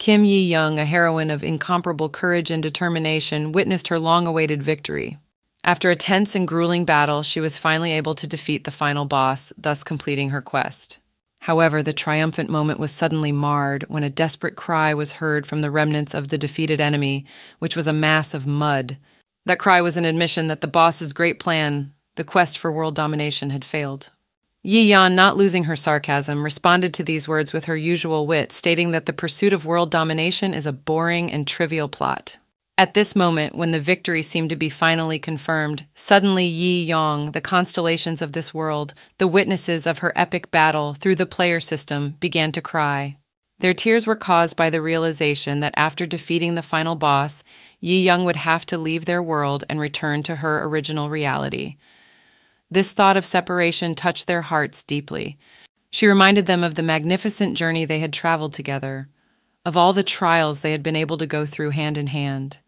Kim Yi-young, a heroine of incomparable courage and determination, witnessed her long-awaited victory. After a tense and grueling battle, she was finally able to defeat the final boss, thus completing her quest. However, the triumphant moment was suddenly marred when a desperate cry was heard from the remnants of the defeated enemy, which was a mass of mud. That cry was an admission that the boss's great plan, the quest for world domination, had failed. Yi Yan, not losing her sarcasm, responded to these words with her usual wit, stating that the pursuit of world domination is a boring and trivial plot. At this moment, when the victory seemed to be finally confirmed, suddenly Yi Yong, the constellations of this world, the witnesses of her epic battle through the player system, began to cry. Their tears were caused by the realization that after defeating the final boss, Yi Young would have to leave their world and return to her original reality. This thought of separation touched their hearts deeply. She reminded them of the magnificent journey they had traveled together, of all the trials they had been able to go through hand in hand.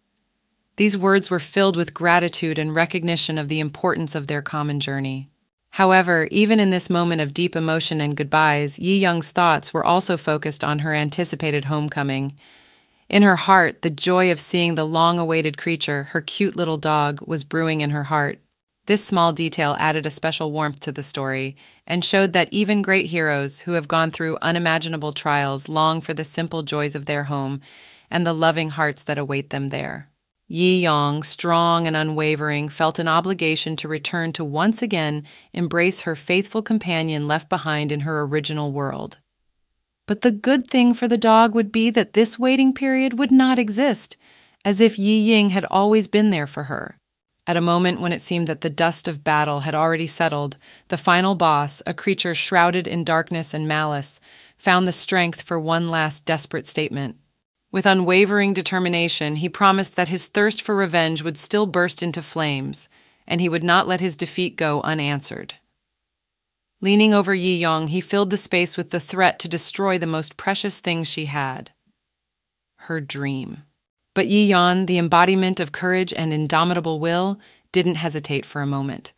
These words were filled with gratitude and recognition of the importance of their common journey. However, even in this moment of deep emotion and goodbyes, Yi Young's thoughts were also focused on her anticipated homecoming. In her heart, the joy of seeing the long-awaited creature, her cute little dog, was brewing in her heart. This small detail added a special warmth to the story and showed that even great heroes who have gone through unimaginable trials long for the simple joys of their home and the loving hearts that await them there. Yi Yong, strong and unwavering, felt an obligation to return to once again embrace her faithful companion left behind in her original world. But the good thing for the dog would be that this waiting period would not exist, as if Yi Ying had always been there for her. At a moment when it seemed that the dust of battle had already settled, the final boss, a creature shrouded in darkness and malice, found the strength for one last desperate statement. With unwavering determination, he promised that his thirst for revenge would still burst into flames, and he would not let his defeat go unanswered. Leaning over Yi Yong, he filled the space with the threat to destroy the most precious thing she had: her dream. But Yi Yan, the embodiment of courage and indomitable will, didn't hesitate for a moment.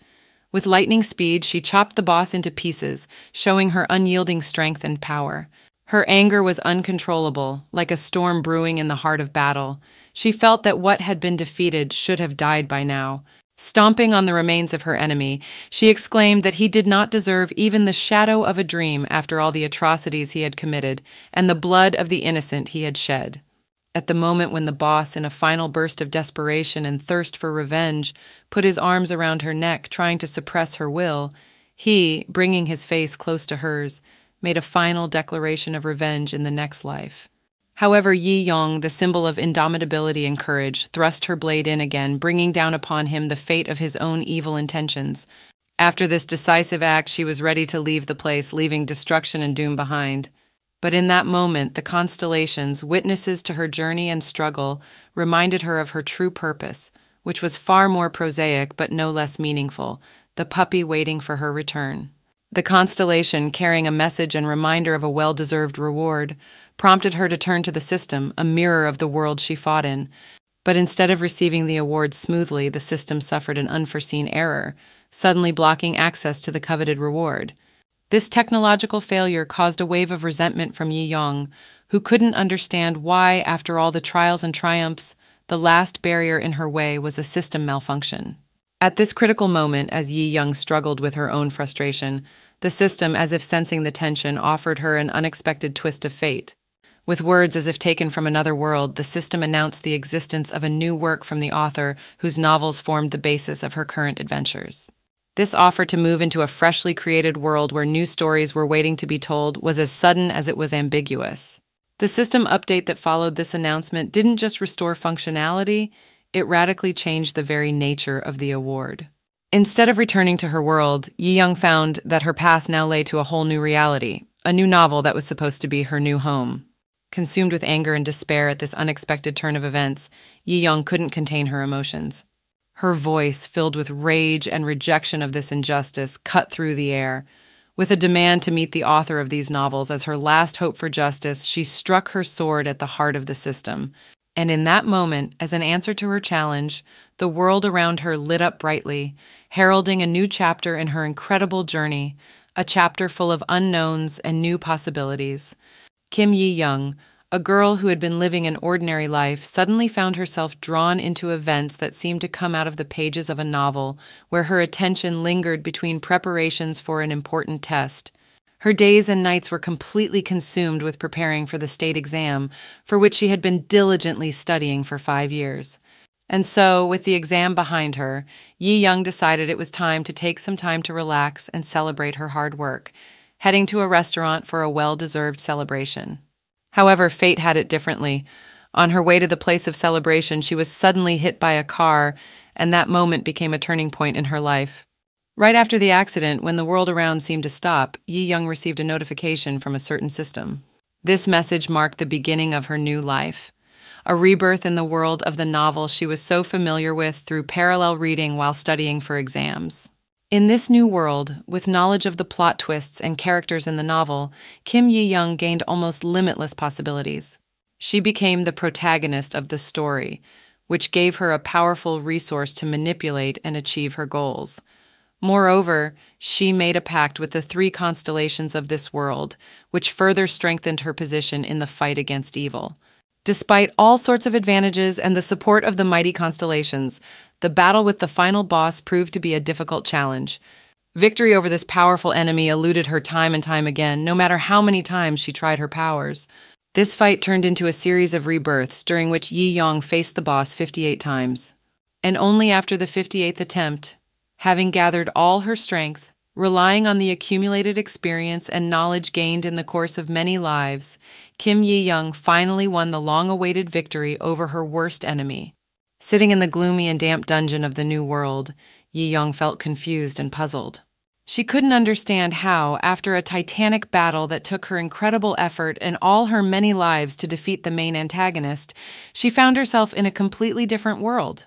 With lightning speed, she chopped the boss into pieces, showing her unyielding strength and power. Her anger was uncontrollable, like a storm brewing in the heart of battle. She felt that what had been defeated should have died by now. Stomping on the remains of her enemy, she exclaimed that he did not deserve even the shadow of a dream after all the atrocities he had committed and the blood of the innocent he had shed. At the moment when the boss, in a final burst of desperation and thirst for revenge, put his arms around her neck, trying to suppress her will, he, bringing his face close to hers, made a final declaration of revenge in the next life. However, Yi Yong, the symbol of indomitability and courage, thrust her blade in again, bringing down upon him the fate of his own evil intentions. After this decisive act, she was ready to leave the place, leaving destruction and doom behind. But in that moment, the constellations, witnesses to her journey and struggle, reminded her of her true purpose, which was far more prosaic but no less meaningful: the puppy waiting for her return. The constellation, carrying a message and reminder of a well-deserved reward, prompted her to turn to the system, a mirror of the world she fought in. But instead of receiving the award smoothly, the system suffered an unforeseen error, suddenly blocking access to the coveted reward. This technological failure caused a wave of resentment from Yi Yong, who couldn't understand why, after all the trials and triumphs, the last barrier in her way was a system malfunction. At this critical moment, as Yi Young struggled with her own frustration, the system, as if sensing the tension, offered her an unexpected twist of fate. With words as if taken from another world, the system announced the existence of a new work from the author whose novels formed the basis of her current adventures. This offer to move into a freshly created world where new stories were waiting to be told was as sudden as it was ambiguous. The system update that followed this announcement didn't just restore functionality, it radically changed the very nature of the award. Instead of returning to her world, Yi Young found that her path now lay to a whole new reality, a new novel that was supposed to be her new home. Consumed with anger and despair at this unexpected turn of events, Yi Young couldn't contain her emotions. Her voice, filled with rage and rejection of this injustice, cut through the air. With a demand to meet the author of these novels as her last hope for justice, she struck her sword at the heart of the system. And in that moment, as an answer to her challenge, the world around her lit up brightly, heralding a new chapter in her incredible journey, a chapter full of unknowns and new possibilities. Kim Yi Young, a girl who had been living an ordinary life suddenly found herself drawn into events that seemed to come out of the pages of a novel, where her attention lingered between preparations for an important test. Her days and nights were completely consumed with preparing for the state exam, for which she had been diligently studying for 5 years. And so, with the exam behind her, Yi Young decided it was time to take some time to relax and celebrate her hard work, heading to a restaurant for a well-deserved celebration. However, fate had it differently. On her way to the place of celebration, she was suddenly hit by a car, and that moment became a turning point in her life. Right after the accident, when the world around seemed to stop, Yi Young received a notification from a certain system. This message marked the beginning of her new life, a rebirth in the world of the novel she was so familiar with through parallel reading while studying for exams. In this new world, with knowledge of the plot twists and characters in the novel, Kim Yi Young gained almost limitless possibilities. She became the protagonist of the story, which gave her a powerful resource to manipulate and achieve her goals. Moreover, she made a pact with the three constellations of this world, which further strengthened her position in the fight against evil. Despite all sorts of advantages and the support of the mighty constellations, the battle with the final boss proved to be a difficult challenge. Victory over this powerful enemy eluded her time and time again, no matter how many times she tried her powers. This fight turned into a series of rebirths, during which Yi Young faced the boss 58 times. And only after the 58th attempt, having gathered all her strength, relying on the accumulated experience and knowledge gained in the course of many lives, Kim Yi Young finally won the long-awaited victory over her worst enemy. Sitting in the gloomy and damp dungeon of the new world, Yi Young felt confused and puzzled. She couldn't understand how, after a titanic battle that took her incredible effort and all her many lives to defeat the main antagonist, she found herself in a completely different world.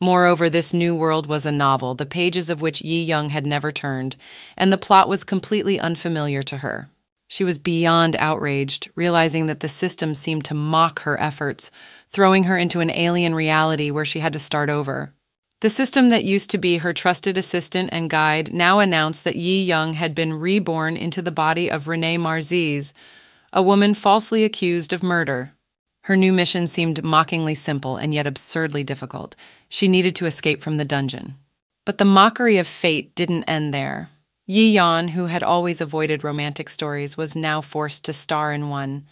Moreover, this new world was a novel, the pages of which Yi Young had never turned, and the plot was completely unfamiliar to her. She was beyond outraged, realizing that the system seemed to mock her efforts, throwing her into an alien reality where she had to start over. The system that used to be her trusted assistant and guide now announced that Yi Young had been reborn into the body of Renee Marziz, a woman falsely accused of murder. Her new mission seemed mockingly simple and yet absurdly difficult. She needed to escape from the dungeon. But the mockery of fate didn't end there. Yi Young, who had always avoided romantic stories, was now forced to star in one.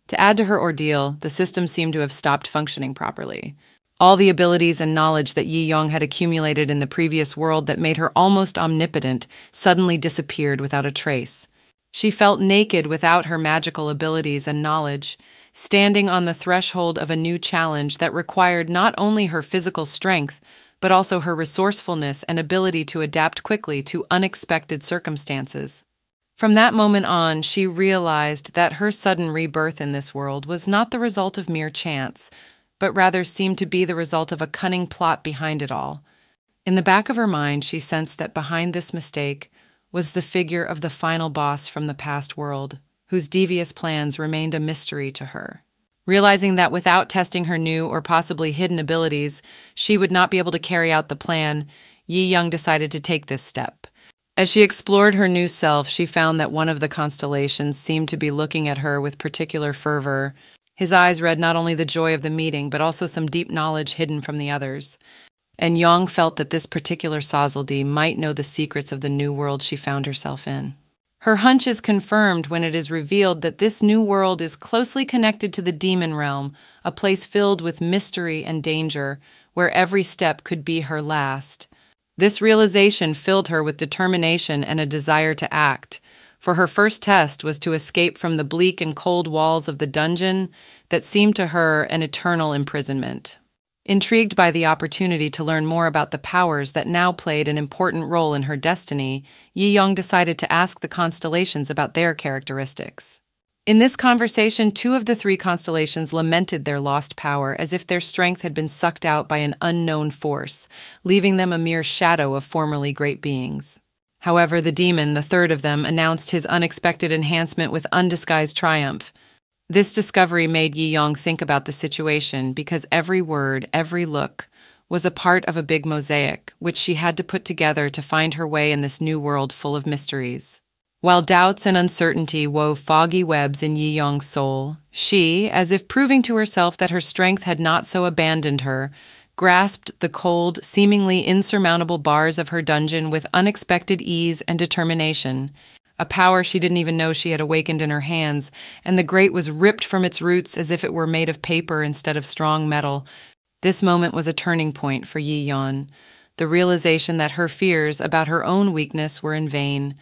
To add to her ordeal, the system seemed to have stopped functioning properly. All the abilities and knowledge that Yi Young had accumulated in the previous world that made her almost omnipotent suddenly disappeared without a trace. She felt naked without her magical abilities and knowledge, standing on the threshold of a new challenge that required not only her physical strength, but also her resourcefulness and ability to adapt quickly to unexpected circumstances. From that moment on, she realized that her sudden rebirth in this world was not the result of mere chance, but rather seemed to be the result of a cunning plot behind it all. In the back of her mind, she sensed that behind this mistake was the figure of the final boss from the past world, whose devious plans remained a mystery to her. Realizing that without testing her new or possibly hidden abilities, she would not be able to carry out the plan, Yi Young decided to take this step. As she explored her new self, she found that one of the constellations seemed to be looking at her with particular fervor. His eyes read not only the joy of the meeting, but also some deep knowledge hidden from the others. And Young felt that this particular Sazaldi might know the secrets of the new world she found herself in. Her hunch is confirmed when it is revealed that this new world is closely connected to the demon realm, a place filled with mystery and danger, where every step could be her last. This realization filled her with determination and a desire to act, for her first test was to escape from the bleak and cold walls of the dungeon that seemed to her an eternal imprisonment. Intrigued by the opportunity to learn more about the powers that now played an important role in her destiny, Yi Young decided to ask the constellations about their characteristics. In this conversation, two of the three constellations lamented their lost power as if their strength had been sucked out by an unknown force, leaving them a mere shadow of formerly great beings. However, the demon, the third of them, announced his unexpected enhancement with undisguised triumph. This discovery made Yi Young think about the situation because every word, every look, was a part of a big mosaic, which she had to put together to find her way in this new world full of mysteries. While doubts and uncertainty wove foggy webs in Yi Yong's soul, she, as if proving to herself that her strength had not so abandoned her, grasped the cold, seemingly insurmountable bars of her dungeon with unexpected ease and determination. A power she didn't even know she had awakened in her hands, and the grate was ripped from its roots as if it were made of paper instead of strong metal. This moment was a turning point for Yi Yon. The realization that her fears about her own weakness were in vain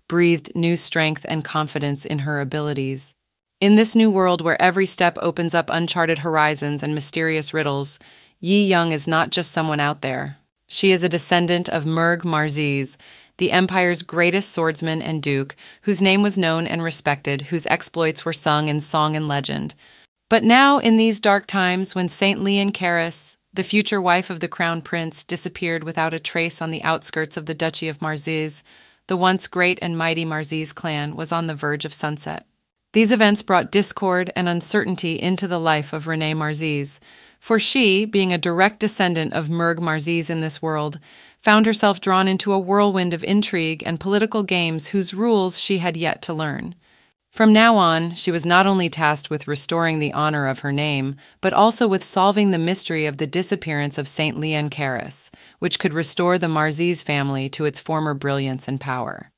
breathed new strength and confidence in her abilities. In this new world where every step opens up uncharted horizons and mysterious riddles, Yi Young is not just someone out there. She is a descendant of Merg Marziz, the Empire's greatest swordsman and duke, whose name was known and respected, whose exploits were sung in song and legend. But now, in these dark times, when Saint Lian Karis, the future wife of the crown prince, disappeared without a trace on the outskirts of the Duchy of Marziz, the once great and mighty Marziz clan was on the verge of sunset. These events brought discord and uncertainty into the life of Renée Marziz, for she, being a direct descendant of Merg Marziz in this world, found herself drawn into a whirlwind of intrigue and political games whose rules she had yet to learn. From now on, she was not only tasked with restoring the honor of her name, but also with solving the mystery of the disappearance of Saint Lian Karis, which could restore the Marziz family to its former brilliance and power.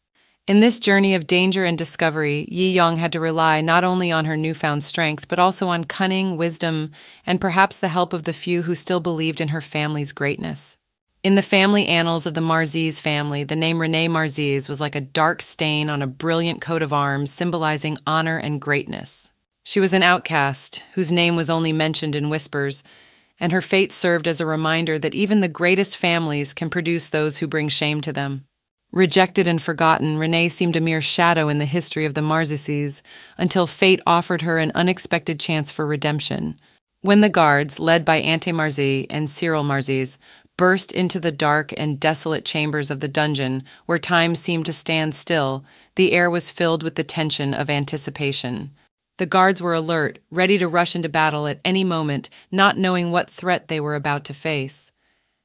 In this journey of danger and discovery, Yi Yong had to rely not only on her newfound strength, but also on cunning, wisdom, and perhaps the help of the few who still believed in her family's greatness. In the family annals of the Marziz family, the name Renée Marziz was like a dark stain on a brilliant coat of arms symbolizing honor and greatness. She was an outcast, whose name was only mentioned in whispers, and her fate served as a reminder that even the greatest families can produce those who bring shame to them. Rejected and forgotten, Renée seemed a mere shadow in the history of the Marzizes, until fate offered her an unexpected chance for redemption. When the guards, led by Ante Marzi and Cyril Marziz, burst into the dark and desolate chambers of the dungeon, where time seemed to stand still, the air was filled with the tension of anticipation. The guards were alert, ready to rush into battle at any moment, not knowing what threat they were about to face.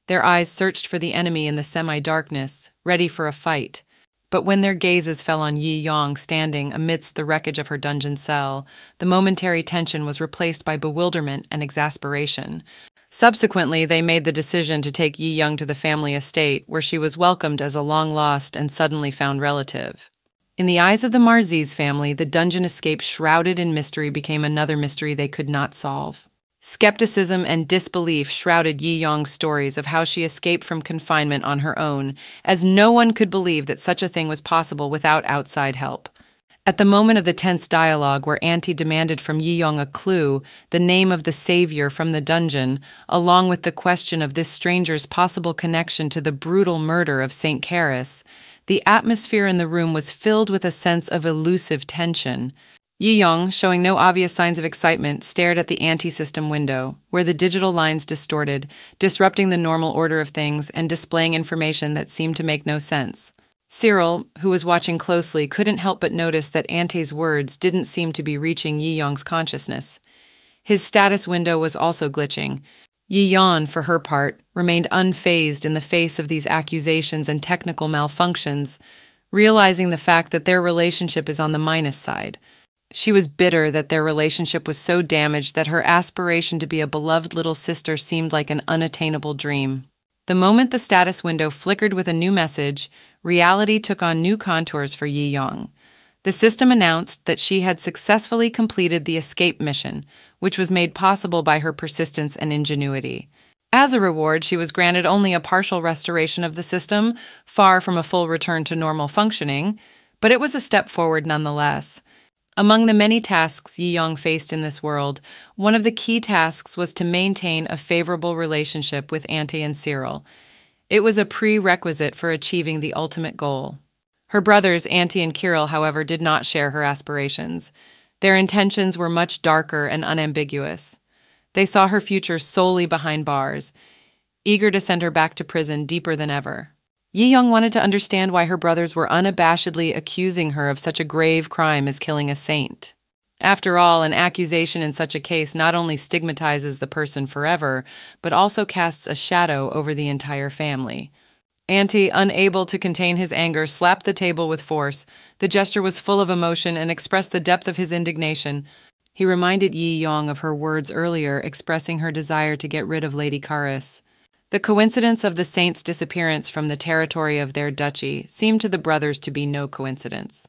Their eyes searched for the enemy in the semi-darkness, ready for a fight. But when their gazes fell on Yi Yong standing amidst the wreckage of her dungeon cell, the momentary tension was replaced by bewilderment and exasperation. Subsequently, they made the decision to take Yi Young to the family estate, where she was welcomed as a long-lost and suddenly found relative. In the eyes of the Marziz family, the dungeon escape shrouded in mystery became another mystery they could not solve. Skepticism and disbelief shrouded Yi Yong's stories of how she escaped from confinement on her own, as no one could believe that such a thing was possible without outside help. At the moment of the tense dialogue where Auntie demanded from Yi Yong a clue, the name of the savior from the dungeon, along with the question of this stranger's possible connection to the brutal murder of Saint Karis, the atmosphere in the room was filled with a sense of elusive tension. Yi Yong, showing no obvious signs of excitement, stared at the anti-system window, where the digital lines distorted, disrupting the normal order of things and displaying information that seemed to make no sense. Cyril, who was watching closely, couldn't help but notice that Ante's words didn't seem to be reaching Yi Yong's consciousness. His status window was also glitching. Yi Yon, for her part, remained unfazed in the face of these accusations and technical malfunctions, realizing the fact that their relationship is on the minus side. She was bitter that their relationship was so damaged that her aspiration to be a beloved little sister seemed like an unattainable dream. The moment the status window flickered with a new message, reality took on new contours for Yi Yong. The system announced that she had successfully completed the escape mission, which was made possible by her persistence and ingenuity. As a reward, she was granted only a partial restoration of the system, far from a full return to normal functioning, but it was a step forward nonetheless. Among the many tasks Yi Yong faced in this world, one of the key tasks was to maintain a favorable relationship with Ante and Cyril. It was a prerequisite for achieving the ultimate goal. Her brothers, Ante and Kirill, however, did not share her aspirations. Their intentions were much darker and unambiguous. They saw her future solely behind bars, eager to send her back to prison deeper than ever. Yi Yong wanted to understand why her brothers were unabashedly accusing her of such a grave crime as killing a saint. After all, an accusation in such a case not only stigmatizes the person forever, but also casts a shadow over the entire family. Auntie, unable to contain his anger, slapped the table with force. The gesture was full of emotion and expressed the depth of his indignation. He reminded Yi Yong of her words earlier, expressing her desire to get rid of Lady Caris. The coincidence of the saint's disappearance from the territory of their duchy seemed to the brothers to be no coincidence.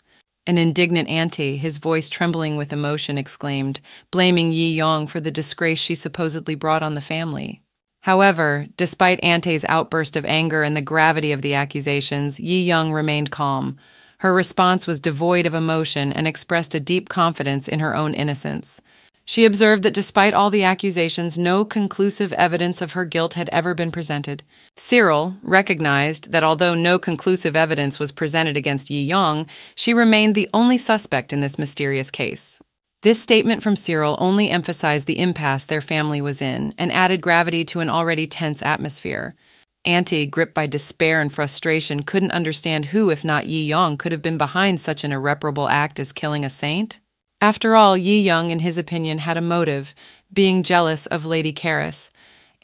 An indignant auntie, his voice trembling with emotion, exclaimed, blaming Yi Yong for the disgrace she supposedly brought on the family. However, despite Auntie's outburst of anger and the gravity of the accusations, Yi Yong remained calm. Her response was devoid of emotion and expressed a deep confidence in her own innocence. She observed that despite all the accusations, no conclusive evidence of her guilt had ever been presented. Cyril recognized that although no conclusive evidence was presented against Yi Yong, she remained the only suspect in this mysterious case. This statement from Cyril only emphasized the impasse their family was in and added gravity to an already tense atmosphere. Auntie, gripped by despair and frustration, couldn't understand who, if not Yi Yong, could have been behind such an irreparable act as killing a saint. After all, Yi Yong, in his opinion, had a motive, being jealous of Lady Caris.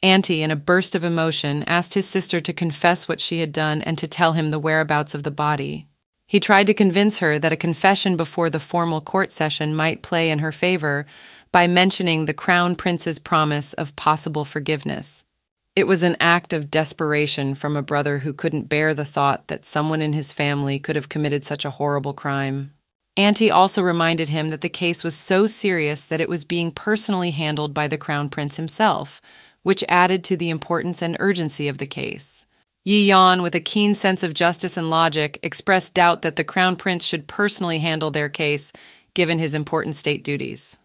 Auntie, in a burst of emotion, asked his sister to confess what she had done and to tell him the whereabouts of the body. He tried to convince her that a confession before the formal court session might play in her favor by mentioning the Crown Prince's promise of possible forgiveness. It was an act of desperation from a brother who couldn't bear the thought that someone in his family could have committed such a horrible crime. Auntie also reminded him that the case was so serious that it was being personally handled by the Crown Prince himself, which added to the importance and urgency of the case. Yi Yong, with a keen sense of justice and logic, expressed doubt that the Crown Prince should personally handle their case, given his important state duties.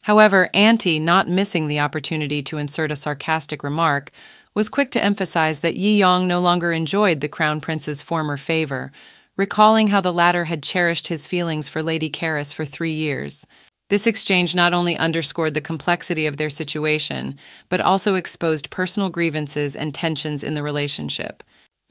However, Auntie, not missing the opportunity to insert a sarcastic remark, was quick to emphasize that Yi Yong no longer enjoyed the Crown Prince's former favor, recalling how the latter had cherished his feelings for Lady Caris for 3 years. This exchange not only underscored the complexity of their situation, but also exposed personal grievances and tensions in the relationship.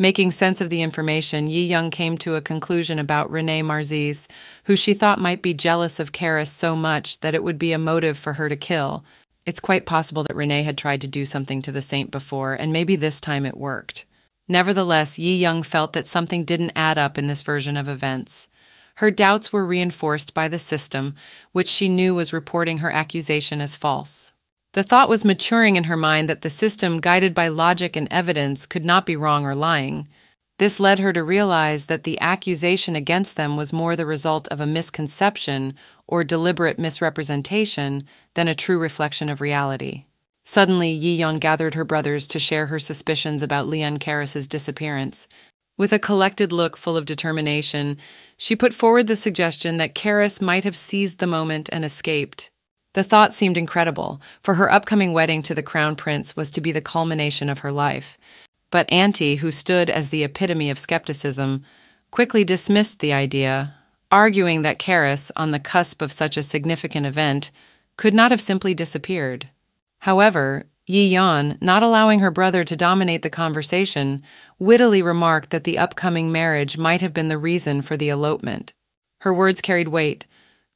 Making sense of the information, Yi Yong came to a conclusion about René Marzis, who she thought might be jealous of Caris so much that it would be a motive for her to kill. It's quite possible that René had tried to do something to the saint before, and maybe this time it worked. Nevertheless, Yi Yong felt that something didn't add up in this version of events. Her doubts were reinforced by the system, which she knew was reporting her accusation as false. The thought was maturing in her mind that the system, guided by logic and evidence, could not be wrong or lying. This led her to realize that the accusation against them was more the result of a misconception or deliberate misrepresentation than a true reflection of reality. Suddenly, Yi Yong gathered her brothers to share her suspicions about Leon Caris's disappearance. With a collected look full of determination, she put forward the suggestion that Caris might have seized the moment and escaped. The thought seemed incredible, for her upcoming wedding to the Crown Prince was to be the culmination of her life. But Auntie, who stood as the epitome of skepticism, quickly dismissed the idea, arguing that Caris, on the cusp of such a significant event, could not have simply disappeared. However, Yi Yong, not allowing her brother to dominate the conversation, wittily remarked that the upcoming marriage might have been the reason for the elopement. Her words carried weight.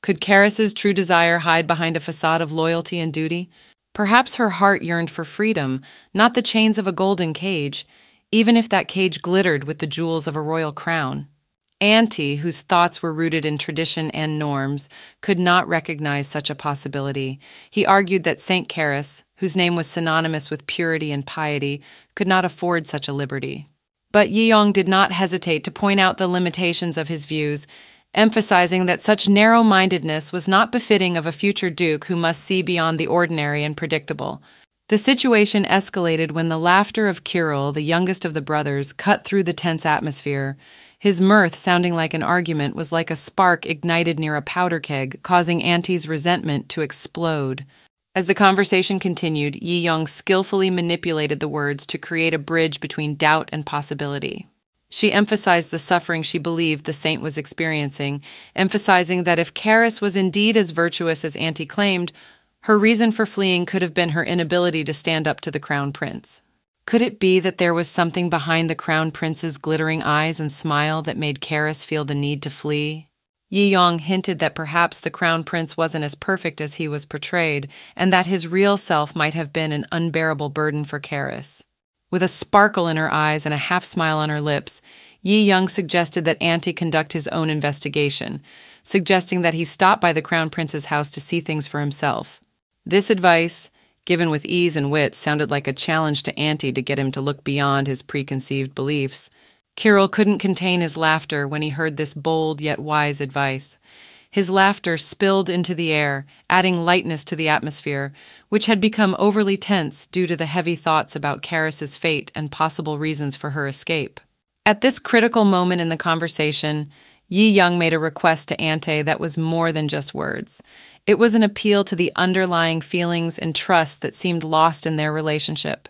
Could Caris's true desire hide behind a facade of loyalty and duty? Perhaps her heart yearned for freedom, not the chains of a golden cage, even if that cage glittered with the jewels of a royal crown. Auntie, whose thoughts were rooted in tradition and norms, could not recognize such a possibility. He argued that Saint Caris, whose name was synonymous with purity and piety, could not afford such a liberty. But Yi Yong did not hesitate to point out the limitations of his views, emphasizing that such narrow-mindedness was not befitting of a future duke who must see beyond the ordinary and predictable. The situation escalated when the laughter of Cyril, the youngest of the brothers, cut through the tense atmosphere. His mirth, sounding like an argument, was like a spark ignited near a powder keg, causing Auntie's resentment to explode. As the conversation continued, Yi Yong skillfully manipulated the words to create a bridge between doubt and possibility. She emphasized the suffering she believed the saint was experiencing, emphasizing that if Caris was indeed as virtuous as Auntie claimed, her reason for fleeing could have been her inability to stand up to the Crown Prince. Could it be that there was something behind the Crown Prince's glittering eyes and smile that made Caris feel the need to flee? Yi Yong hinted that perhaps the Crown Prince wasn't as perfect as he was portrayed, and that his real self might have been an unbearable burden for Caris. With a sparkle in her eyes and a half-smile on her lips, Yi Young suggested that Auntie conduct his own investigation, suggesting that he stop by the Crown Prince's house to see things for himself. This advice, given with ease and wit, sounded like a challenge to Auntie to get him to look beyond his preconceived beliefs. Kirill couldn't contain his laughter when he heard this bold yet wise advice. His laughter spilled into the air, adding lightness to the atmosphere, which had become overly tense due to the heavy thoughts about Karis's fate and possible reasons for her escape. At this critical moment in the conversation, Yi Young made a request to Auntie that was more than just words. It was an appeal to the underlying feelings and trust that seemed lost in their relationship.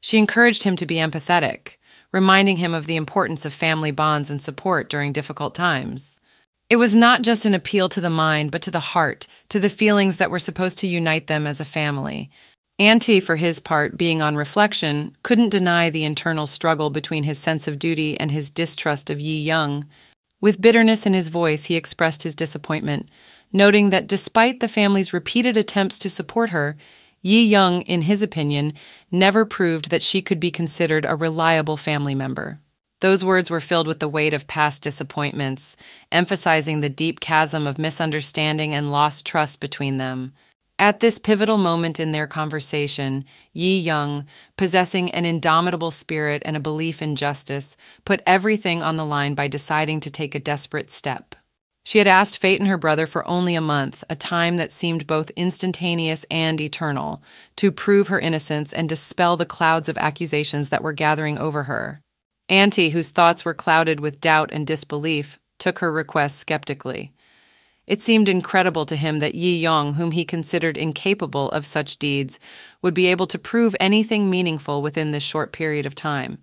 She encouraged him to be empathetic, reminding him of the importance of family bonds and support during difficult times. It was not just an appeal to the mind, but to the heart, to the feelings that were supposed to unite them as a family. Auntie, for his part, being on reflection, couldn't deny the internal struggle between his sense of duty and his distrust of Yi Young. With bitterness in his voice, he expressed his disappointment, noting that despite the family's repeated attempts to support her, Yi Young, in his opinion, never proved that she could be considered a reliable family member. Those words were filled with the weight of past disappointments, emphasizing the deep chasm of misunderstanding and lost trust between them. At this pivotal moment in their conversation, Yi Young, possessing an indomitable spirit and a belief in justice, put everything on the line by deciding to take a desperate step. She had asked fate and her brother for only a month, a time that seemed both instantaneous and eternal, to prove her innocence and dispel the clouds of accusations that were gathering over her. Auntie, whose thoughts were clouded with doubt and disbelief, took her request skeptically. It seemed incredible to him that Yi Young, whom he considered incapable of such deeds, would be able to prove anything meaningful within this short period of time.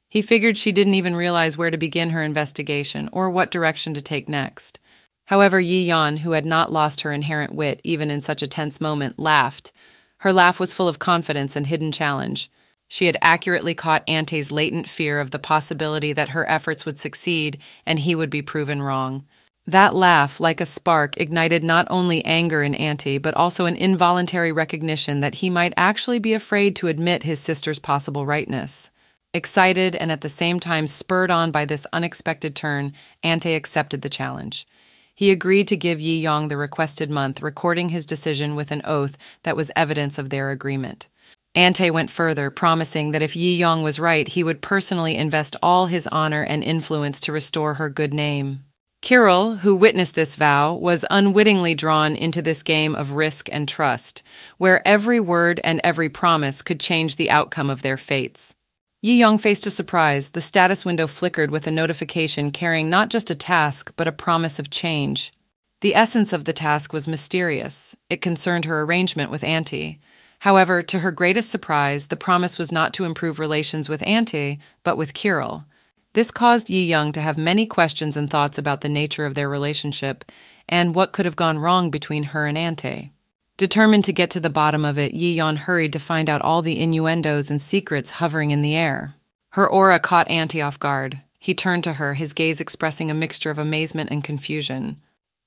He figured she didn't even realize where to begin her investigation or what direction to take next. However, Yi Young, who had not lost her inherent wit even in such a tense moment, laughed. Her laugh was full of confidence and hidden challenge. She had accurately caught Auntie's latent fear of the possibility that her efforts would succeed and he would be proven wrong. That laugh, like a spark, ignited not only anger in Auntie, but also an involuntary recognition that he might actually be afraid to admit his sister's possible rightness. Excited and at the same time spurred on by this unexpected turn, Auntie accepted the challenge. He agreed to give Yi Young the requested month, recording his decision with an oath that was evidence of their agreement. Auntie went further, promising that if Yi Young was right, he would personally invest all his honor and influence to restore her good name. Kirill, who witnessed this vow, was unwittingly drawn into this game of risk and trust, where every word and every promise could change the outcome of their fates. Yi Young faced a surprise. The status window flickered with a notification carrying not just a task, but a promise of change. The essence of the task was mysterious. It concerned her arrangement with Auntie. However, to her greatest surprise, the promise was not to improve relations with Auntie, but with Kirill. This caused Yi Young to have many questions and thoughts about the nature of their relationship and what could have gone wrong between her and Auntie. Determined to get to the bottom of it, Yi Young hurried to find out all the innuendos and secrets hovering in the air. Her aura caught Auntie off guard. He turned to her, his gaze expressing a mixture of amazement and confusion.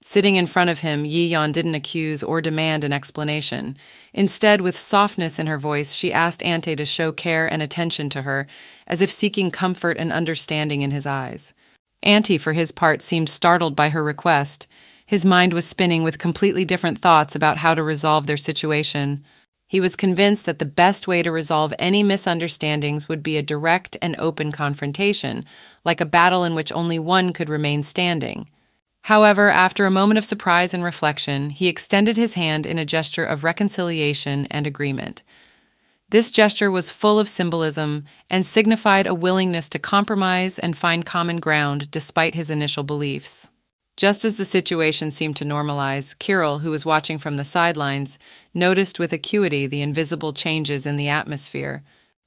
Sitting in front of him, Yi Young didn't accuse or demand an explanation. Instead, with softness in her voice, she asked Auntie to show care and attention to her, as if seeking comfort and understanding in his eyes. Auntie, for his part, seemed startled by her request. His mind was spinning with completely different thoughts about how to resolve their situation. He was convinced that the best way to resolve any misunderstandings would be a direct and open confrontation, like a battle in which only one could remain standing. However, after a moment of surprise and reflection, he extended his hand in a gesture of reconciliation and agreement. This gesture was full of symbolism and signified a willingness to compromise and find common ground despite his initial beliefs. Just as the situation seemed to normalize, Kirill, who was watching from the sidelines, noticed with acuity the invisible changes in the atmosphere.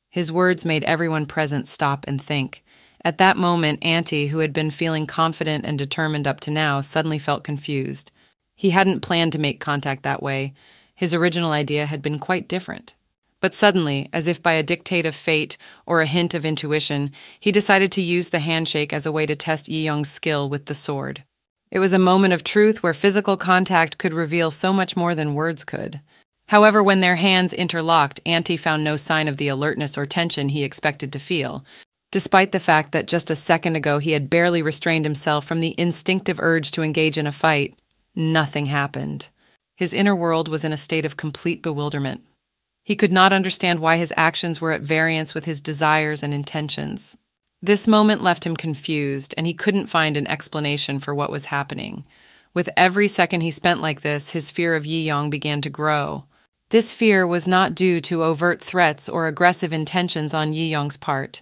His words made everyone present stop and think. At that moment, Auntie, who had been feeling confident and determined up to now, suddenly felt confused. He hadn't planned to make contact that way. His original idea had been quite different. But suddenly, as if by a dictate of fate or a hint of intuition, he decided to use the handshake as a way to test Yi Young's skill with the sword. It was a moment of truth where physical contact could reveal so much more than words could. However, when their hands interlocked, Auntie found no sign of the alertness or tension he expected to feel, despite the fact that just a second ago he had barely restrained himself from the instinctive urge to engage in a fight. Nothing happened. His inner world was in a state of complete bewilderment. He could not understand why his actions were at variance with his desires and intentions. This moment left him confused, and he couldn't find an explanation for what was happening. With every second he spent like this, his fear of Yi Yong began to grow. This fear was not due to overt threats or aggressive intentions on Yi Yong's part.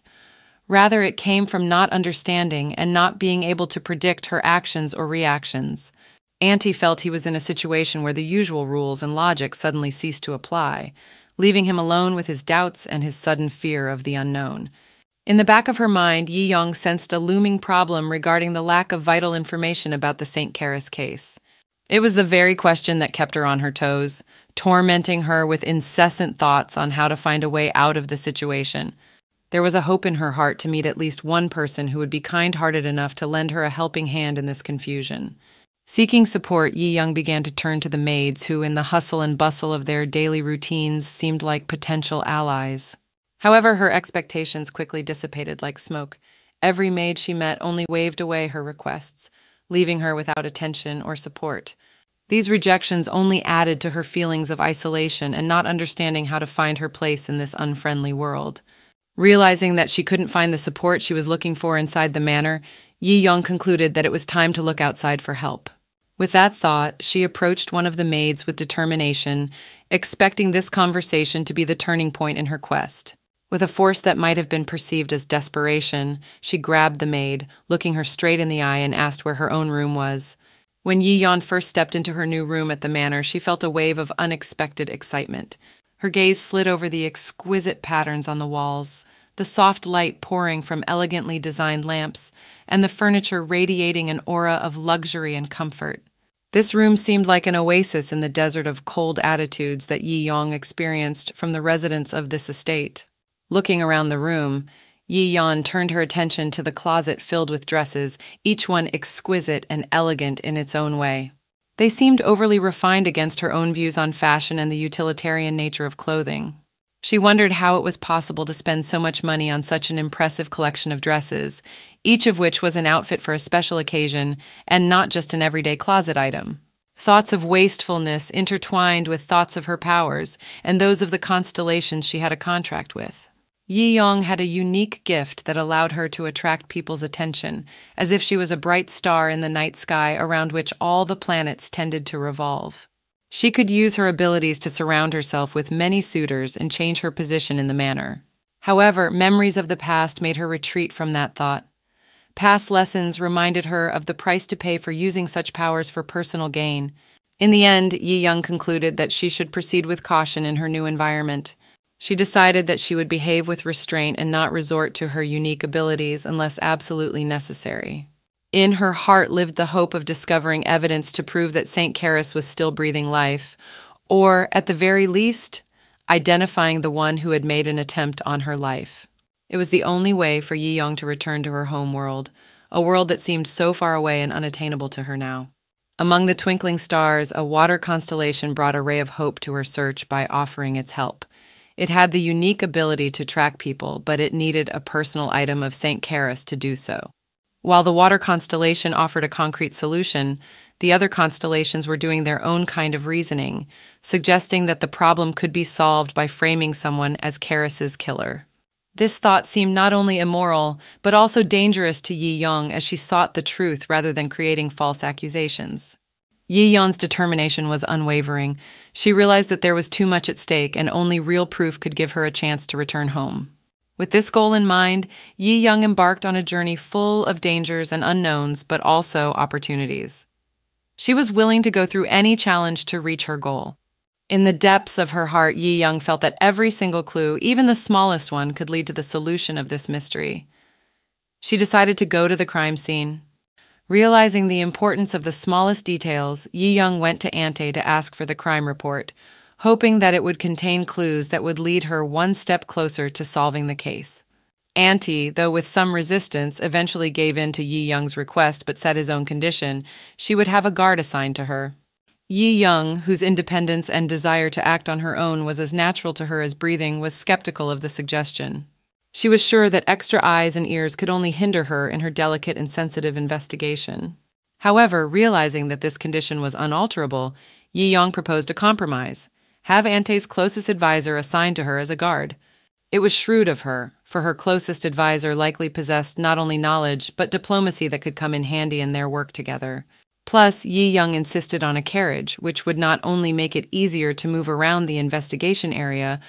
Rather, it came from not understanding and not being able to predict her actions or reactions. Auntie felt he was in a situation where the usual rules and logic suddenly ceased to apply, leaving him alone with his doubts and his sudden fear of the unknown. In the back of her mind, Yi Yong sensed a looming problem regarding the lack of vital information about the St. Karis case. It was the very question that kept her on her toes, tormenting her with incessant thoughts on how to find a way out of the situation. There was a hope in her heart to meet at least one person who would be kind-hearted enough to lend her a helping hand in this confusion. Seeking support, Yi Yong began to turn to the maids who, in the hustle and bustle of their daily routines, seemed like potential allies. However, her expectations quickly dissipated like smoke. Every maid she met only waved away her requests, leaving her without attention or support. These rejections only added to her feelings of isolation and not understanding how to find her place in this unfriendly world. Realizing that she couldn't find the support she was looking for inside the manor, Yi Yong concluded that it was time to look outside for help. With that thought, she approached one of the maids with determination, expecting this conversation to be the turning point in her quest. With a force that might have been perceived as desperation, she grabbed the maid, looking her straight in the eye, and asked where her own room was. When Yi Yong first stepped into her new room at the manor, she felt a wave of unexpected excitement. Her gaze slid over the exquisite patterns on the walls, the soft light pouring from elegantly designed lamps, and the furniture radiating an aura of luxury and comfort. This room seemed like an oasis in the desert of cold attitudes that Yi Yong experienced from the residents of this estate. Looking around the room, Yi Yong turned her attention to the closet filled with dresses, each one exquisite and elegant in its own way. They seemed overly refined against her own views on fashion and the utilitarian nature of clothing. She wondered how it was possible to spend so much money on such an impressive collection of dresses, each of which was an outfit for a special occasion and not just an everyday closet item. Thoughts of wastefulness intertwined with thoughts of her powers and those of the constellations she had a contract with. Yi Yong had a unique gift that allowed her to attract people's attention, as if she was a bright star in the night sky around which all the planets tended to revolve. She could use her abilities to surround herself with many suitors and change her position in the manor. However, memories of the past made her retreat from that thought. Past lessons reminded her of the price to pay for using such powers for personal gain. In the end, Yi Yong concluded that she should proceed with caution in her new environment. She decided that she would behave with restraint and not resort to her unique abilities unless absolutely necessary. In her heart lived the hope of discovering evidence to prove that St. Karis was still breathing life, or, at the very least, identifying the one who had made an attempt on her life. It was the only way for Yi Yong to return to her home world, a world that seemed so far away and unattainable to her now. Among the twinkling stars, a water constellation brought a ray of hope to her search by offering its help. It had the unique ability to track people, but it needed a personal item of St. Karis to do so. While the water constellation offered a concrete solution, the other constellations were doing their own kind of reasoning, suggesting that the problem could be solved by framing someone as Karis's killer. This thought seemed not only immoral, but also dangerous to Yi Yong as she sought the truth rather than creating false accusations. Yi Yong's determination was unwavering. She realized that there was too much at stake and only real proof could give her a chance to return home. With this goal in mind, Yi Yong embarked on a journey full of dangers and unknowns, but also opportunities. She was willing to go through any challenge to reach her goal. In the depths of her heart, Yi Yong felt that every single clue, even the smallest one, could lead to the solution of this mystery. She decided to go to the crime scene. Realizing the importance of the smallest details, Yi Yong went to Auntie to ask for the crime report, hoping that it would contain clues that would lead her one step closer to solving the case. Auntie, though with some resistance, eventually gave in to Yi Yong's request but set his own condition: she would have a guard assigned to her. Yi Young, whose independence and desire to act on her own was as natural to her as breathing, was skeptical of the suggestion. She was sure that extra eyes and ears could only hinder her in her delicate and sensitive investigation. However, realizing that this condition was unalterable, Yi Young proposed a compromise: have Ante's closest advisor assigned to her as a guard. It was shrewd of her, for her closest advisor likely possessed not only knowledge but diplomacy that could come in handy in their work together. Plus, Yi Young insisted on a carriage, which would not only make it easier to move around the investigation area,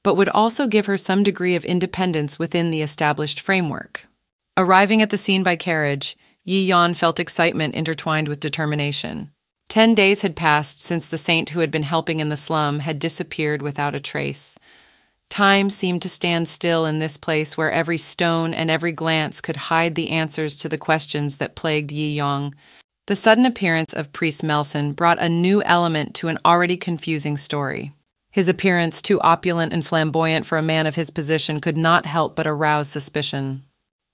but would also give her some degree of independence within the established framework. Arriving at the scene by carriage, Yi Young felt excitement intertwined with determination. 10 days had passed since the saint who had been helping in the slum had disappeared without a trace. Time seemed to stand still in this place where every stone and every glance could hide the answers to the questions that plagued Yi Young. The sudden appearance of Priest Melson brought a new element to an already confusing story. His appearance, too opulent and flamboyant for a man of his position, could not help but arouse suspicion.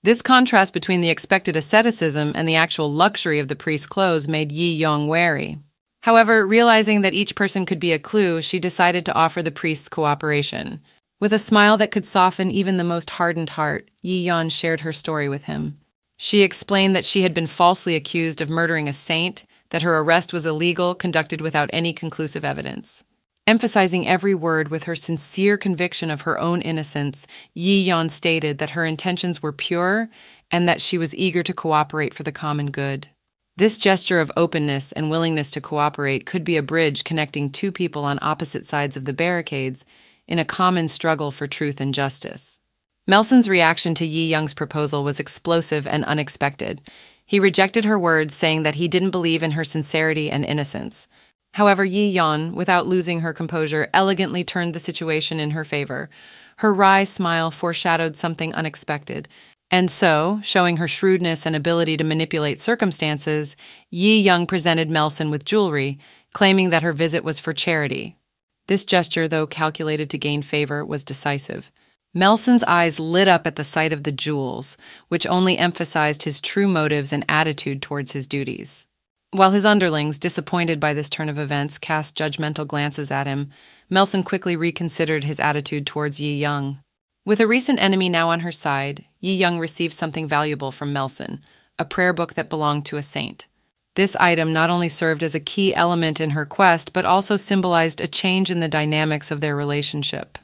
This contrast between the expected asceticism and the actual luxury of the priest's clothes made Yi Young wary. However, realizing that each person could be a clue, she decided to offer the priest's cooperation. With a smile that could soften even the most hardened heart, Yi Young shared her story with him. She explained that she had been falsely accused of murdering a saint, that her arrest was illegal, conducted without any conclusive evidence. Emphasizing every word with her sincere conviction of her own innocence, Yi Young stated that her intentions were pure and that she was eager to cooperate for the common good. This gesture of openness and willingness to cooperate could be a bridge connecting two people on opposite sides of the barricades in a common struggle for truth and justice. Melson's reaction to Yi Young's proposal was explosive and unexpected. He rejected her words, saying that he didn't believe in her sincerity and innocence. However, Yi Young, without losing her composure, elegantly turned the situation in her favor. Her wry smile foreshadowed something unexpected. And so, showing her shrewdness and ability to manipulate circumstances, Yi Young presented Melson with jewelry, claiming that her visit was for charity. This gesture, though calculated to gain favor, was decisive. Melson's eyes lit up at the sight of the jewels, which only emphasized his true motives and attitude towards his duties. While his underlings, disappointed by this turn of events, cast judgmental glances at him, Melson quickly reconsidered his attitude towards Yi Young. With a recent enemy now on her side, Yi Young received something valuable from Melson, a prayer book that belonged to a saint. This item not only served as a key element in her quest, but also symbolized a change in the dynamics of their relationship.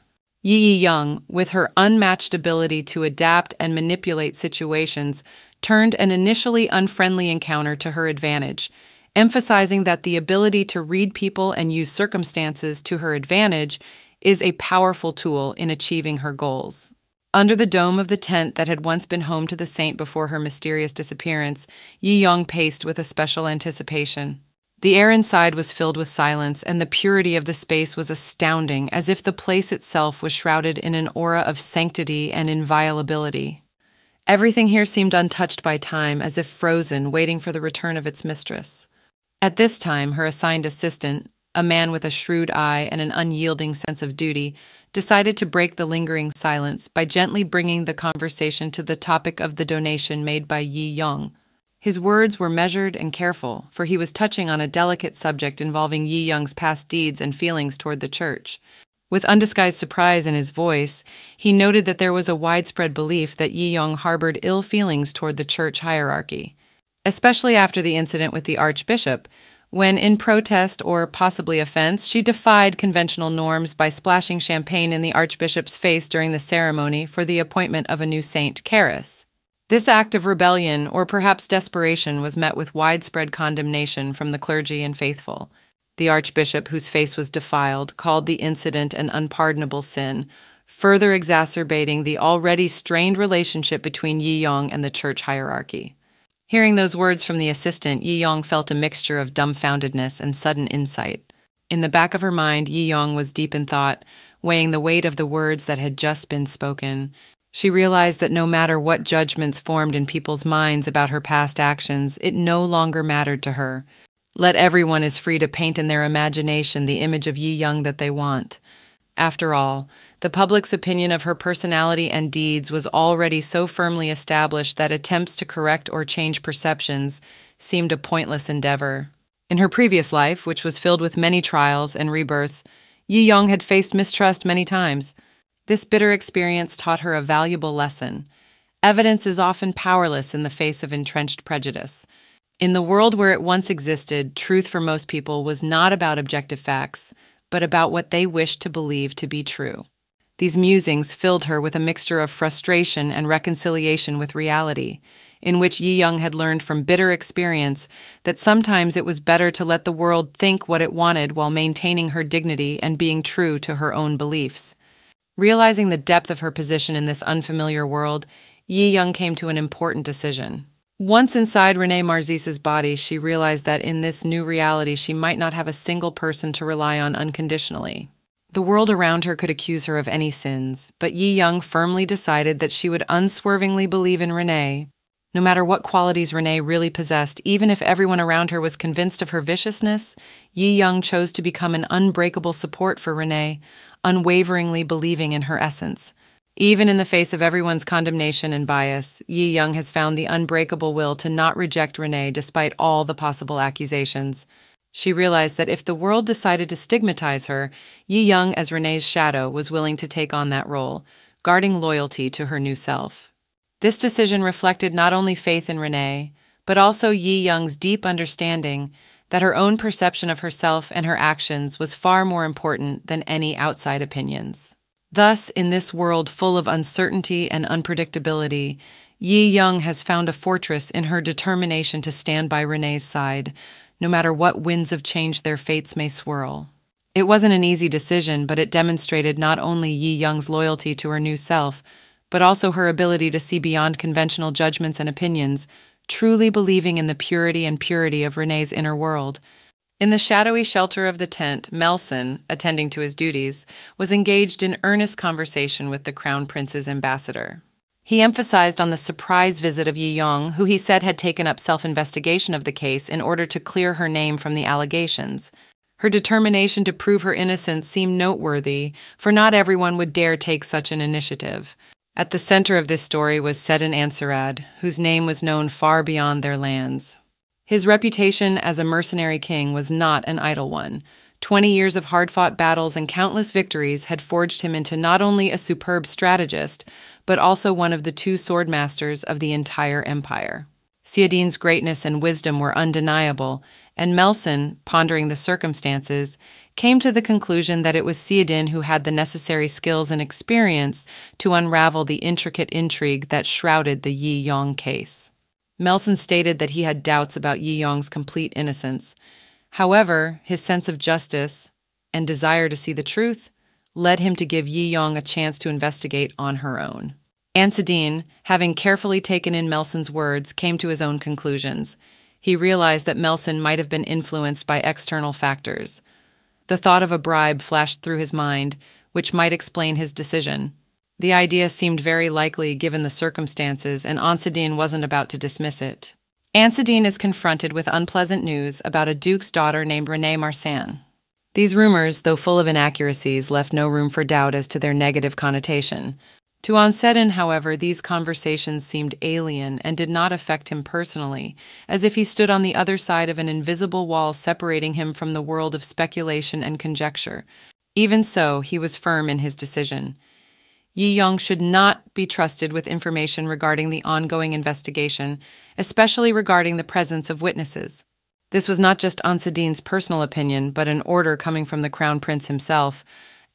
Yi Young, with her unmatched ability to adapt and manipulate situations, turned an initially unfriendly encounter to her advantage, emphasizing that the ability to read people and use circumstances to her advantage is a powerful tool in achieving her goals. Under the dome of the tent that had once been home to the saint before her mysterious disappearance, Yi Young paced with a special anticipation. The air inside was filled with silence, and the purity of the space was astounding, as if the place itself was shrouded in an aura of sanctity and inviolability. Everything here seemed untouched by time, as if frozen, waiting for the return of its mistress. At this time, her assigned assistant, a man with a shrewd eye and an unyielding sense of duty, decided to break the lingering silence by gently bringing the conversation to the topic of the donation made by Yi Young. His words were measured and careful, for he was touching on a delicate subject involving Yi Young's past deeds and feelings toward the church. With undisguised surprise in his voice, he noted that there was a widespread belief that Yi Young harbored ill feelings toward the church hierarchy, especially after the incident with the archbishop, when, in protest or possibly offense, she defied conventional norms by splashing champagne in the archbishop's face during the ceremony for the appointment of a new saint, Charis. This act of rebellion, or perhaps desperation, was met with widespread condemnation from the clergy and faithful. The archbishop, whose face was defiled, called the incident an unpardonable sin, further exacerbating the already strained relationship between Yi Young and the church hierarchy. Hearing those words from the assistant, Yi Young felt a mixture of dumbfoundedness and sudden insight. In the back of her mind, Yi Young was deep in thought, weighing the weight of the words that had just been spoken. She realized that no matter what judgments formed in people's minds about her past actions, it no longer mattered to her. Let everyone is free to paint in their imagination the image of Yi Young that they want. After all, the public's opinion of her personality and deeds was already so firmly established that attempts to correct or change perceptions seemed a pointless endeavor. In her previous life, which was filled with many trials and rebirths, Yi Young had faced mistrust many times. This bitter experience taught her a valuable lesson. Evidence is often powerless in the face of entrenched prejudice. In the world where it once existed, truth for most people was not about objective facts, but about what they wished to believe to be true. These musings filled her with a mixture of frustration and reconciliation with reality, in which Yi Young had learned from bitter experience that sometimes it was better to let the world think what it wanted while maintaining her dignity and being true to her own beliefs. Realizing the depth of her position in this unfamiliar world, Yi Young came to an important decision. Once inside Renee Marzis's body, she realized that in this new reality she might not have a single person to rely on unconditionally. The world around her could accuse her of any sins, but Yi Young firmly decided that she would unswervingly believe in Renee. No matter what qualities Renee really possessed, even if everyone around her was convinced of her viciousness, Yi Young chose to become an unbreakable support for Renee, unwaveringly believing in her essence. Even in the face of everyone's condemnation and bias, Yi Young has found the unbreakable will to not reject Renee despite all the possible accusations. She realized that if the world decided to stigmatize her, Yi Young as Renee's shadow was willing to take on that role, guarding loyalty to her new self. This decision reflected not only faith in Renee, but also Yi Young's deep understanding that her own perception of herself and her actions was far more important than any outside opinions. Thus, in this world full of uncertainty and unpredictability, Yi Young has found a fortress in her determination to stand by Renee's side, no matter what winds of change their fates may swirl. It wasn't an easy decision, but it demonstrated not only Yi Young's loyalty to her new self, but also her ability to see beyond conventional judgments and opinions, truly believing in the purity of Renee's inner world. In the shadowy shelter of the tent, Melson, attending to his duties, was engaged in earnest conversation with the Crown Prince's ambassador. He emphasized on the surprise visit of Yi Young, who he said had taken up self-investigation of the case in order to clear her name from the allegations. Her determination to prove her innocence seemed noteworthy, for not everyone would dare take such an initiative. At the center of this story was Seddon Ansarad, whose name was known far beyond their lands. His reputation as a mercenary king was not an idle one. 20 years of hard-fought battles and countless victories had forged him into not only a superb strategist, but also one of the two sword masters of the entire empire. Saladin's greatness and wisdom were undeniable, and Melson, pondering the circumstances, came to the conclusion that it was Saladin who had the necessary skills and experience to unravel the intricate intrigue that shrouded the Yi Young case. Melson stated that he had doubts about Yi Young's complete innocence. However, his sense of justice and desire to see the truth led him to give Yi Young a chance to investigate on her own. Ansadine, having carefully taken in Melson's words, came to his own conclusions. He realized that Melson might have been influenced by external factors. The thought of a bribe flashed through his mind, which might explain his decision. The idea seemed very likely given the circumstances, and Ansadine wasn't about to dismiss it. Ansadine is confronted with unpleasant news about a duke's daughter named Renee Marsan. These rumors, though full of inaccuracies, left no room for doubt as to their negative connotation. To Ansadine, however, these conversations seemed alien and did not affect him personally, as if he stood on the other side of an invisible wall separating him from the world of speculation and conjecture. Even so, he was firm in his decision. Yi Young should not be trusted with information regarding the ongoing investigation, especially regarding the presence of witnesses. This was not just Ansadine's personal opinion, but an order coming from the Crown Prince himself,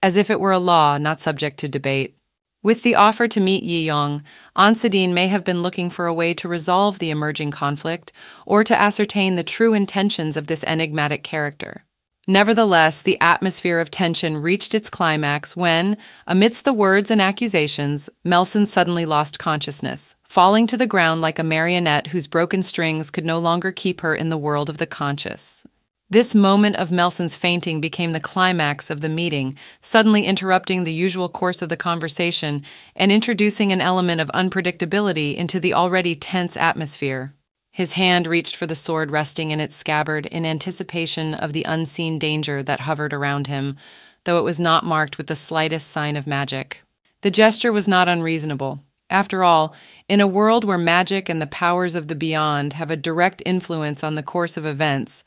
as if it were a law not subject to debate. With the offer to meet Yi Young, Ansadine may have been looking for a way to resolve the emerging conflict or to ascertain the true intentions of this enigmatic character. Nevertheless, the atmosphere of tension reached its climax when, amidst the words and accusations, Melson suddenly lost consciousness, falling to the ground like a marionette whose broken strings could no longer keep her in the world of the conscious. This moment of Melson's fainting became the climax of the meeting, suddenly interrupting the usual course of the conversation and introducing an element of unpredictability into the already tense atmosphere. His hand reached for the sword resting in its scabbard in anticipation of the unseen danger that hovered around him, though it was not marked with the slightest sign of magic. The gesture was not unreasonable. After all, in a world where magic and the powers of the beyond have a direct influence on the course of events,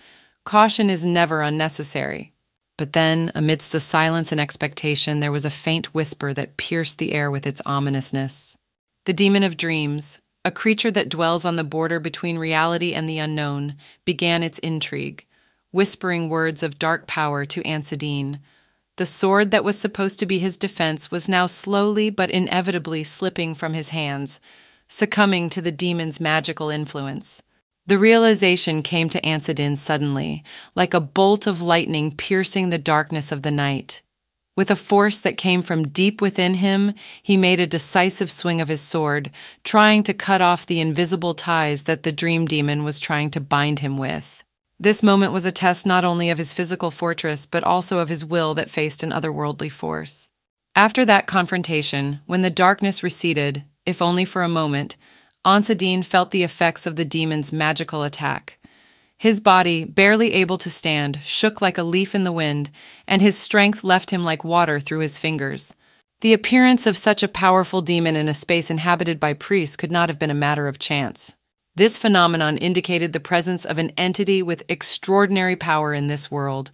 Caution is never unnecessary. But then, amidst the silence and expectation, there was a faint whisper that pierced the air with its ominousness. The demon of dreams, a creature that dwells on the border between reality and the unknown, began its intrigue, whispering words of dark power to Ansadine. The sword that was supposed to be his defense was now slowly but inevitably slipping from his hands, succumbing to the demon's magical influence. The realization came to Ansadine suddenly, like a bolt of lightning piercing the darkness of the night. With a force that came from deep within him, he made a decisive swing of his sword, trying to cut off the invisible ties that the dream demon was trying to bind him with. This moment was a test not only of his physical fortress, but also of his will that faced an otherworldly force. After that confrontation, when the darkness receded, if only for a moment, Ansadine felt the effects of the demon's magical attack. His body, barely able to stand, shook like a leaf in the wind, and his strength left him like water through his fingers. The appearance of such a powerful demon in a space inhabited by priests could not have been a matter of chance. This phenomenon indicated the presence of an entity with extraordinary power in this world,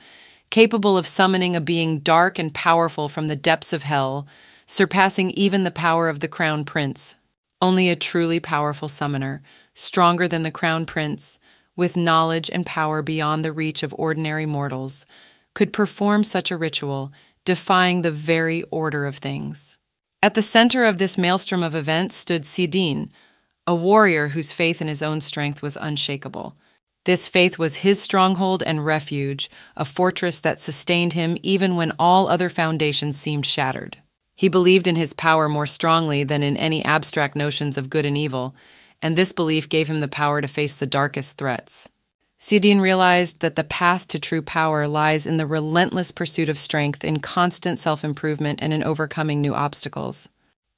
capable of summoning a being dark and powerful from the depths of hell, surpassing even the power of the Crown Prince. Only a truly powerful summoner, stronger than the Crown Prince, with knowledge and power beyond the reach of ordinary mortals, could perform such a ritual, defying the very order of things. At the center of this maelstrom of events stood Sidin, a warrior whose faith in his own strength was unshakable. This faith was his stronghold and refuge, a fortress that sustained him even when all other foundations seemed shattered. He believed in his power more strongly than in any abstract notions of good and evil, and this belief gave him the power to face the darkest threats. Sidin realized that the path to true power lies in the relentless pursuit of strength, in constant self-improvement, and in overcoming new obstacles.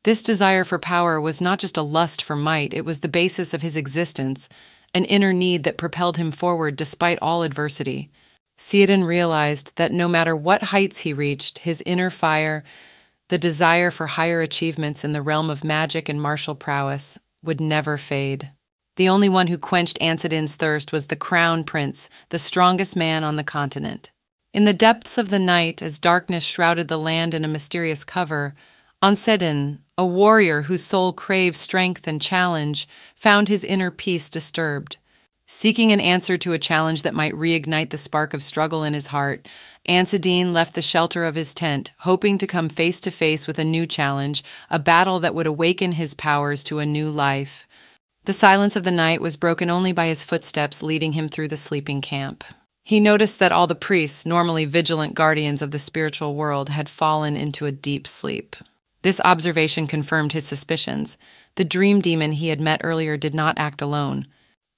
This desire for power was not just a lust for might, it was the basis of his existence, an inner need that propelled him forward despite all adversity. Sidin realized that no matter what heights he reached, his inner fire, the desire for higher achievements in the realm of magic and martial prowess, would never fade. The only one who quenched Ansadine's thirst was the Crown Prince, the strongest man on the continent. In the depths of the night, as darkness shrouded the land in a mysterious cover, Ansadine, a warrior whose soul craved strength and challenge, found his inner peace disturbed. Seeking an answer to a challenge that might reignite the spark of struggle in his heart, Ansadine left the shelter of his tent, hoping to come face to face with a new challenge, a battle that would awaken his powers to a new life. The silence of the night was broken only by his footsteps leading him through the sleeping camp. He noticed that all the priests, normally vigilant guardians of the spiritual world, had fallen into a deep sleep. This observation confirmed his suspicions. The dream demon he had met earlier did not act alone.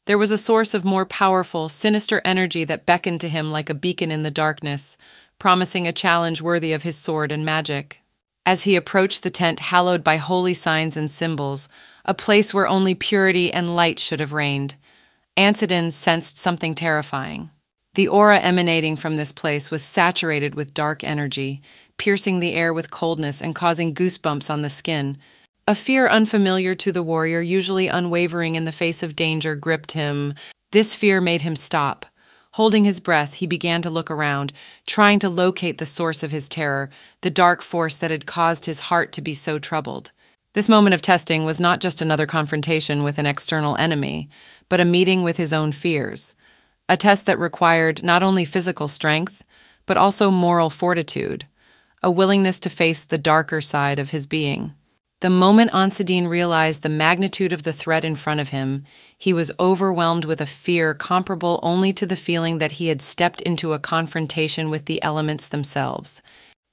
There was a source of more powerful, sinister energy that beckoned to him like a beacon in the darkness, promising a challenge worthy of his sword and magic. As he approached the tent hallowed by holy signs and symbols, a place where only purity and light should have reigned, Ansadine sensed something terrifying. The aura emanating from this place was saturated with dark energy, piercing the air with coldness and causing goosebumps on the skin. A fear unfamiliar to the warrior, usually unwavering in the face of danger, gripped him. This fear made him stop. Holding his breath, he began to look around, trying to locate the source of his terror, the dark force that had caused his heart to be so troubled. This moment of testing was not just another confrontation with an external enemy, but a meeting with his own fears. A test that required not only physical strength, but also moral fortitude, a willingness to face the darker side of his being. The moment Ansadine realized the magnitude of the threat in front of him, he was overwhelmed with a fear comparable only to the feeling that he had stepped into a confrontation with the elements themselves.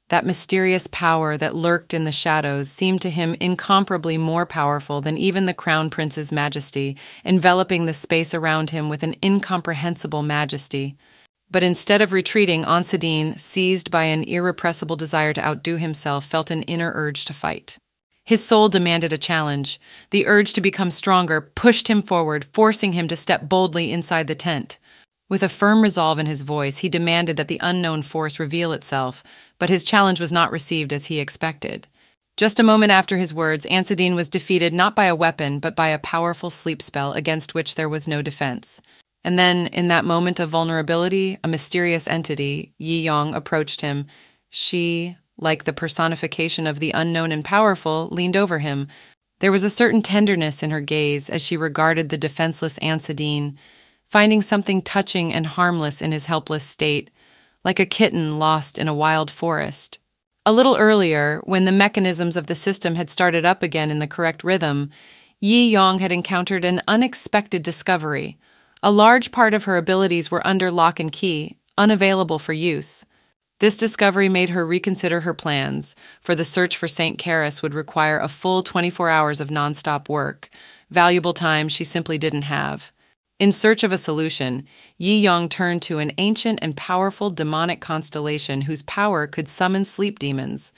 That mysterious power that lurked in the shadows seemed to him incomparably more powerful than even the Crown Prince's majesty, enveloping the space around him with an incomprehensible majesty. But instead of retreating, Ansadine, seized by an irrepressible desire to outdo himself, felt an inner urge to fight. His soul demanded a challenge. The urge to become stronger pushed him forward, forcing him to step boldly inside the tent. With a firm resolve in his voice, he demanded that the unknown force reveal itself, but his challenge was not received as he expected. Just a moment after his words, Ansadine was defeated not by a weapon, but by a powerful sleep spell against which there was no defense. And then, in that moment of vulnerability, a mysterious entity, Yi Yong, approached him. She, like the personification of the unknown and powerful, leaned over him. There was a certain tenderness in her gaze as she regarded the defenseless Ansadine, finding something touching and harmless in his helpless state, like a kitten lost in a wild forest. A little earlier, when the mechanisms of the system had started up again in the correct rhythm, Yi Yong had encountered an unexpected discovery. A large part of her abilities were under lock and key, unavailable for use. This discovery made her reconsider her plans, for the search for St. Karis would require a full 24 hours of nonstop work, valuable time she simply didn't have. In search of a solution, Yi Yong turned to an ancient and powerful demonic constellation whose power could summon sleep demons,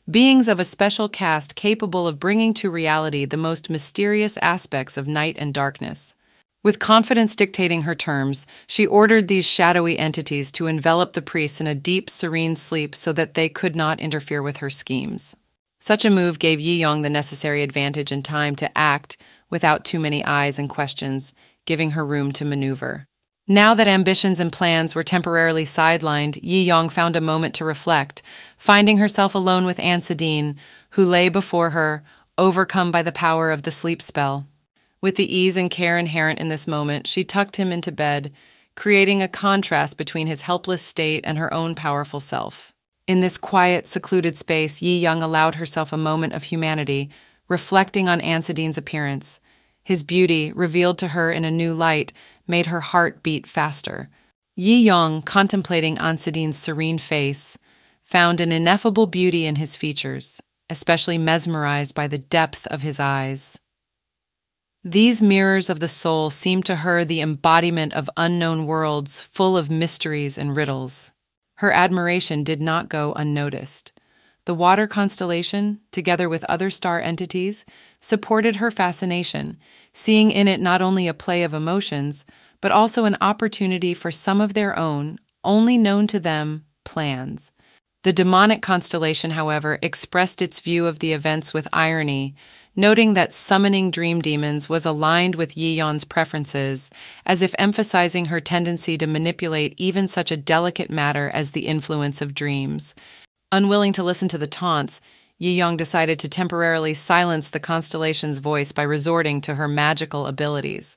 beings of a special caste capable of bringing to reality the most mysterious aspects of night and darkness. With confidence dictating her terms, she ordered these shadowy entities to envelop the priests in a deep, serene sleep so that they could not interfere with her schemes. Such a move gave Yi Yong the necessary advantage and time to act without too many eyes and questions, giving her room to maneuver. Now that ambitions and plans were temporarily sidelined, Yi Yong found a moment to reflect, finding herself alone with Ansadine, who lay before her, overcome by the power of the sleep spell. With the ease and care inherent in this moment, she tucked him into bed, creating a contrast between his helpless state and her own powerful self. In this quiet, secluded space, Yi Yong allowed herself a moment of humanity, reflecting on Ansadine's appearance. His beauty, revealed to her in a new light, made her heart beat faster. Yi Yong, contemplating Ansadine's serene face, found an ineffable beauty in his features, especially mesmerized by the depth of his eyes. These mirrors of the soul seemed to her the embodiment of unknown worlds full of mysteries and riddles. Her admiration did not go unnoticed. The water constellation, together with other star entities, supported her fascination, seeing in it not only a play of emotions, but also an opportunity for some of their own, only known to them, plans. The demonic constellation, however, expressed its view of the events with irony, noting that summoning dream demons was aligned with Yi Yong's preferences, as if emphasizing her tendency to manipulate even such a delicate matter as the influence of dreams. Unwilling to listen to the taunts, Yi Yong decided to temporarily silence the constellation's voice by resorting to her magical abilities.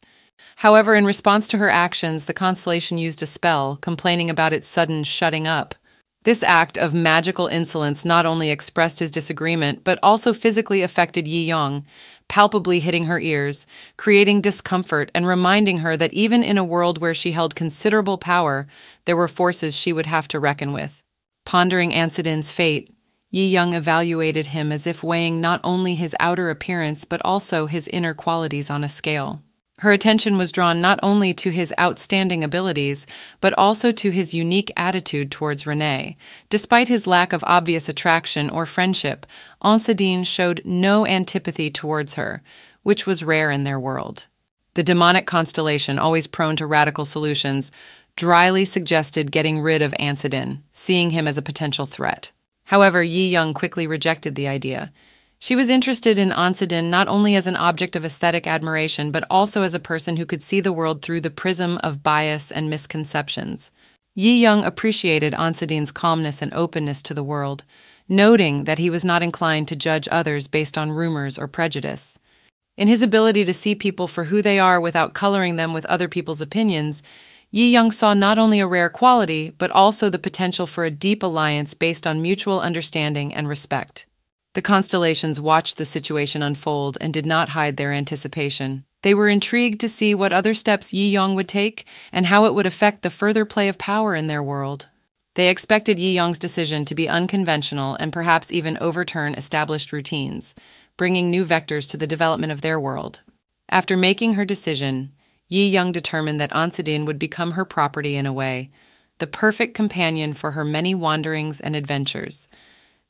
However, in response to her actions, the constellation used a spell, complaining about its sudden shutting up. This act of magical insolence not only expressed his disagreement, but also physically affected Yi Yong, palpably hitting her ears, creating discomfort and reminding her that even in a world where she held considerable power, there were forces she would have to reckon with. Pondering Ansadine's fate, Yi Yong evaluated him as if weighing not only his outer appearance but also his inner qualities on a scale. Her attention was drawn not only to his outstanding abilities, but also to his unique attitude towards Renee. Despite his lack of obvious attraction or friendship, Ansadine showed no antipathy towards her, which was rare in their world. The demonic constellation, always prone to radical solutions, dryly suggested getting rid of Ansadine, seeing him as a potential threat. However, Yi Yong quickly rejected the idea. She was interested in Ansadine not only as an object of aesthetic admiration, but also as a person who could see the world through the prism of bias and misconceptions. Yi Yong appreciated Ansadine's calmness and openness to the world, noting that he was not inclined to judge others based on rumors or prejudice. In his ability to see people for who they are without coloring them with other people's opinions, Yi Yong saw not only a rare quality, but also the potential for a deep alliance based on mutual understanding and respect. The constellations watched the situation unfold and did not hide their anticipation. They were intrigued to see what other steps Yi Yong would take and how it would affect the further play of power in their world. They expected Yi Yong's decision to be unconventional and perhaps even overturn established routines, bringing new vectors to the development of their world. After making her decision, Yi Yong determined that Ansadine would become her property in a way, the perfect companion for her many wanderings and adventures.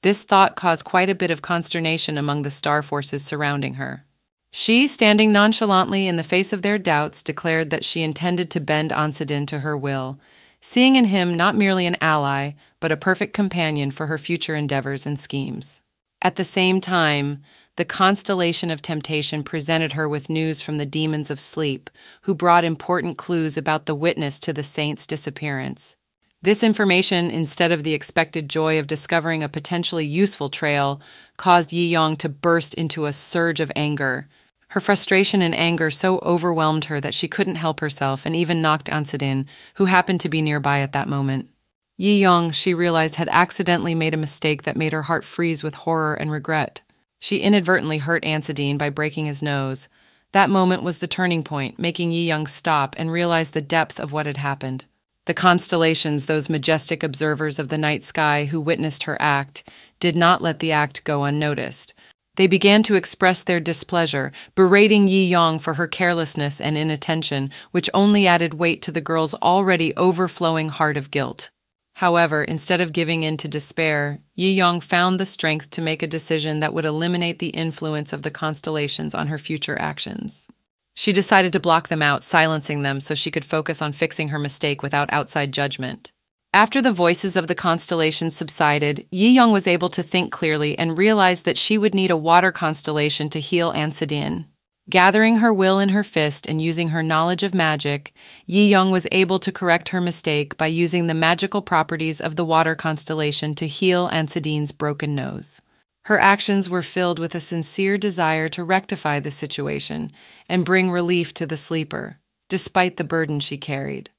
This thought caused quite a bit of consternation among the star forces surrounding her. She, standing nonchalantly in the face of their doubts, declared that she intended to bend Ansadine to her will, seeing in him not merely an ally, but a perfect companion for her future endeavors and schemes. At the same time, the constellation of temptation presented her with news from the demons of sleep, who brought important clues about the witness to the saint's disappearance. This information, instead of the expected joy of discovering a potentially useful trail, caused Yi Yong to burst into a surge of anger. Her frustration and anger so overwhelmed her that she couldn't help herself and even knocked Ansadin, who happened to be nearby at that moment. Yi Yong, she realized, had accidentally made a mistake that made her heart freeze with horror and regret. She inadvertently hurt Ansadin by breaking his nose. That moment was the turning point, making Yi Yong stop and realize the depth of what had happened. The constellations, those majestic observers of the night sky who witnessed her act, did not let the act go unnoticed. They began to express their displeasure, berating Yi Yong for her carelessness and inattention, which only added weight to the girl's already overflowing heart of guilt. However, instead of giving in to despair, Yi Yong found the strength to make a decision that would eliminate the influence of the constellations on her future actions. She decided to block them out, silencing them so she could focus on fixing her mistake without outside judgment. After the voices of the constellations subsided, Yi Yong was able to think clearly and realized that she would need a water constellation to heal Ansadin. Gathering her will in her fist and using her knowledge of magic, Yi Yong was able to correct her mistake by using the magical properties of the water constellation to heal Ansadin's broken nose. Her actions were filled with a sincere desire to rectify the situation and bring relief to the sleeper, despite the burden she carried.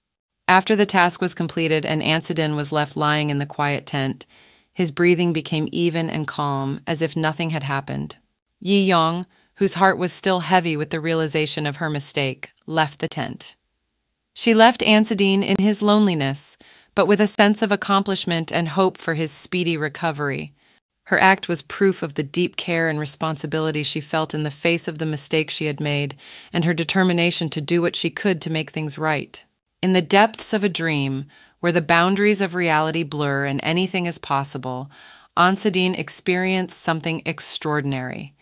After the task was completed and Ansadin was left lying in the quiet tent, his breathing became even and calm, as if nothing had happened. Yi Yong, whose heart was still heavy with the realization of her mistake, left the tent. She left Ansadin in his loneliness, but with a sense of accomplishment and hope for his speedy recovery. Her act was proof of the deep care and responsibility she felt in the face of the mistake she had made, and her determination to do what she could to make things right. In the depths of a dream, where the boundaries of reality blur and anything is possible, Ansadin experienced something extraordinary.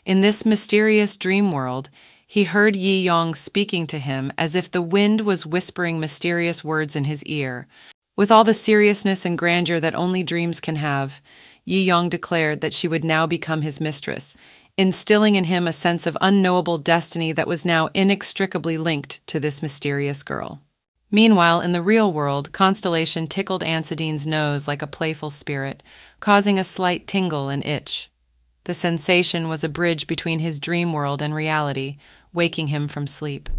In this mysterious dream world, he heard Yi Yong speaking to him as if the wind was whispering mysterious words in his ear. With all the seriousness and grandeur that only dreams can have, Yi Yong declared that she would now become his mistress, instilling in him a sense of unknowable destiny that was now inextricably linked to this mysterious girl. Meanwhile, in the real world, Constellation tickled Ansadin's nose like a playful spirit, causing a slight tingle and itch. The sensation was a bridge between his dream world and reality, waking him from sleep.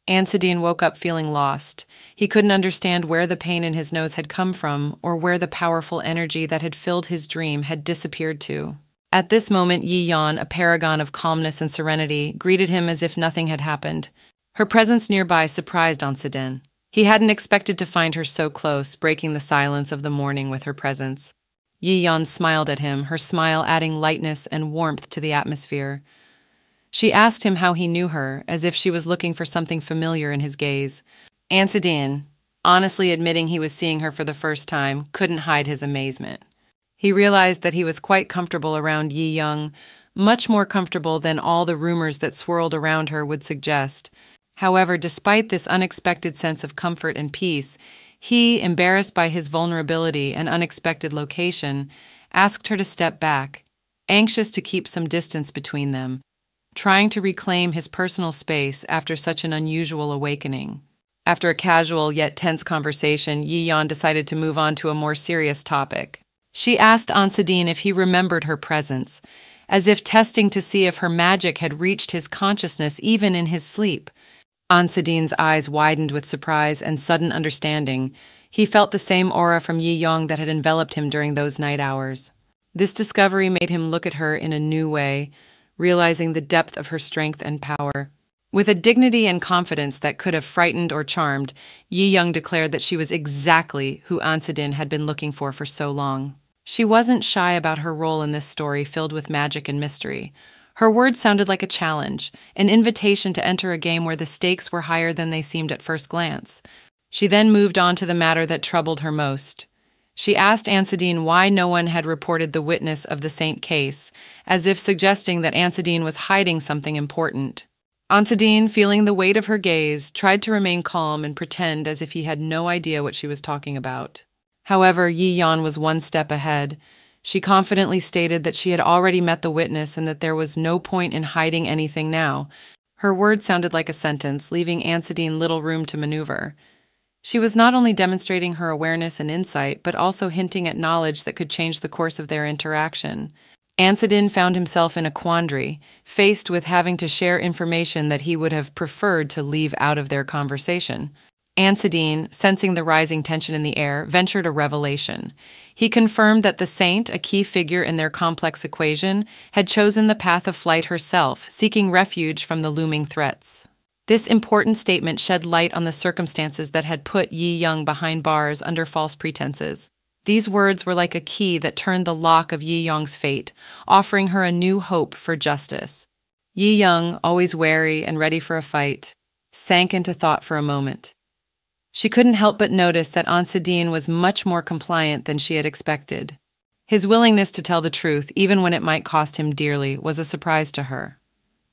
Ansadin woke up feeling lost. He couldn't understand where the pain in his nose had come from or where the powerful energy that had filled his dream had disappeared to. At this moment, Yi Yong, a paragon of calmness and serenity, greeted him as if nothing had happened. Her presence nearby surprised Ansadin. He hadn't expected to find her so close, breaking the silence of the morning with her presence. Yi Yong smiled at him, her smile adding lightness and warmth to the atmosphere. She asked him how he knew her, as if she was looking for something familiar in his gaze. Ansadin, honestly admitting he was seeing her for the first time, couldn't hide his amazement. He realized that he was quite comfortable around Yi Yong, much more comfortable than all the rumors that swirled around her would suggest. However, despite this unexpected sense of comfort and peace, he, embarrassed by his vulnerability and unexpected location, asked her to step back, anxious to keep some distance between them, trying to reclaim his personal space after such an unusual awakening. After a casual yet tense conversation, Yi Yong decided to move on to a more serious topic. She asked Ansadin if he remembered her presence, as if testing to see if her magic had reached his consciousness even in his sleep. Ansadin's eyes widened with surprise and sudden understanding. He felt the same aura from Yi Yong that had enveloped him during those night hours. This discovery made him look at her in a new way, realizing the depth of her strength and power. With a dignity and confidence that could have frightened or charmed, Yi Yong declared that she was exactly who Ansadin had been looking for so long. She wasn't shy about her role in this story filled with magic and mystery. Her words sounded like a challenge, an invitation to enter a game where the stakes were higher than they seemed at first glance. She then moved on to the matter that troubled her most. She asked Ansadin why no one had reported the witness of the Saint case, as if suggesting that Ansadin was hiding something important. Ansadin, feeling the weight of her gaze, tried to remain calm and pretend as if he had no idea what she was talking about. However, Yi Yong was one step ahead. She confidently stated that she had already met the witness and that there was no point in hiding anything now. Her words sounded like a sentence, leaving Ansadine little room to maneuver. She was not only demonstrating her awareness and insight, but also hinting at knowledge that could change the course of their interaction. Ansadine found himself in a quandary, faced with having to share information that he would have preferred to leave out of their conversation. Ansadine, sensing the rising tension in the air, ventured a revelation. He confirmed that the saint, a key figure in their complex equation, had chosen the path of flight herself, seeking refuge from the looming threats. This important statement shed light on the circumstances that had put Yi Young behind bars under false pretenses. These words were like a key that turned the lock of Yi Young's fate, offering her a new hope for justice. Yi Young, always wary and ready for a fight, sank into thought for a moment. She couldn't help but notice that Ansadine was much more compliant than she had expected. His willingness to tell the truth, even when it might cost him dearly, was a surprise to her.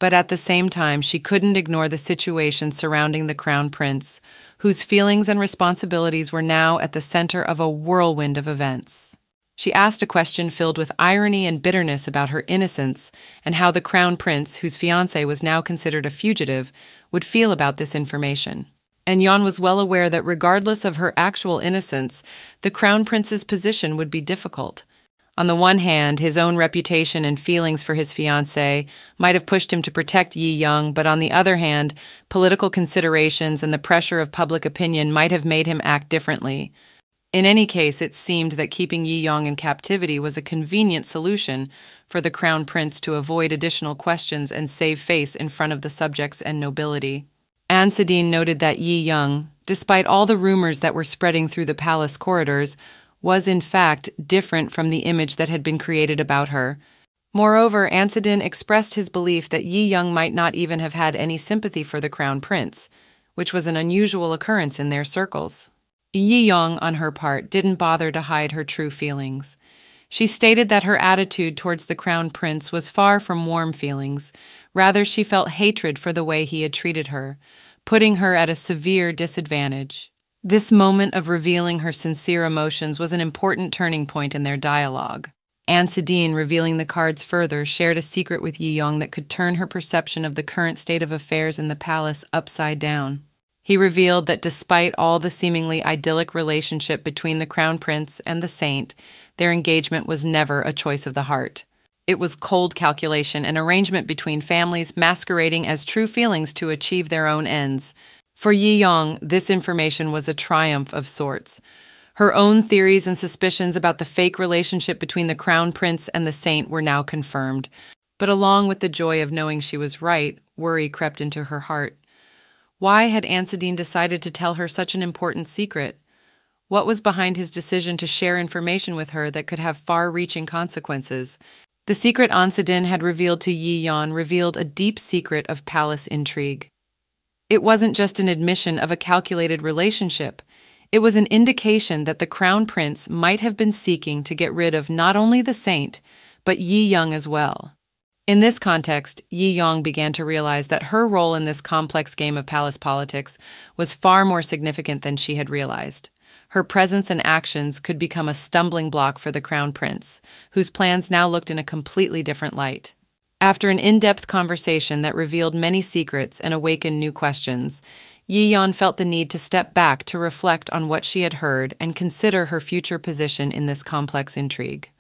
But at the same time, she couldn't ignore the situation surrounding the Crown Prince, whose feelings and responsibilities were now at the center of a whirlwind of events. She asked a question filled with irony and bitterness about her innocence and how the Crown Prince, whose fiancé was now considered a fugitive, would feel about this information. And Yon was well aware that regardless of her actual innocence, the Crown Prince's position would be difficult. On the one hand, his own reputation and feelings for his fiancée might have pushed him to protect Yi Young, but on the other hand, political considerations and the pressure of public opinion might have made him act differently. In any case, it seemed that keeping Yi Young in captivity was a convenient solution for the Crown Prince to avoid additional questions and save face in front of the subjects and nobility. Ansadine noted that Yi Young, despite all the rumors that were spreading through the palace corridors, was in fact different from the image that had been created about her. Moreover, Ansadine expressed his belief that Yi Young might not even have had any sympathy for the Crown Prince, which was an unusual occurrence in their circles. Yi Young, on her part, didn't bother to hide her true feelings. She stated that her attitude towards the Crown Prince was far from warm feelings. Rather, she felt hatred for the way he had treated her, putting her at a severe disadvantage. This moment of revealing her sincere emotions was an important turning point in their dialogue. Ansadine, revealing the cards further, shared a secret with Yi Young that could turn her perception of the current state of affairs in the palace upside down. He revealed that despite all the seemingly idyllic relationship between the Crown Prince and the Saint, their engagement was never a choice of the heart. It was cold calculation, an arrangement between families masquerading as true feelings to achieve their own ends. For Yi Young, this information was a triumph of sorts. Her own theories and suspicions about the fake relationship between the Crown Prince and the Saint were now confirmed. But along with the joy of knowing she was right, worry crept into her heart. Why had Ansadine decided to tell her such an important secret? What was behind his decision to share information with her that could have far-reaching consequences? The secret Ansadine had revealed to Yi Young revealed a deep secret of palace intrigue. It wasn't just an admission of a calculated relationship. It was an indication that the Crown Prince might have been seeking to get rid of not only the Saint, but Yi Young as well. In this context, Yi Young began to realize that her role in this complex game of palace politics was far more significant than she had realized. Her presence and actions could become a stumbling block for the Crown Prince, whose plans now looked in a completely different light. After an in-depth conversation that revealed many secrets and awakened new questions, Yi Young felt the need to step back to reflect on what she had heard and consider her future position in this complex intrigue.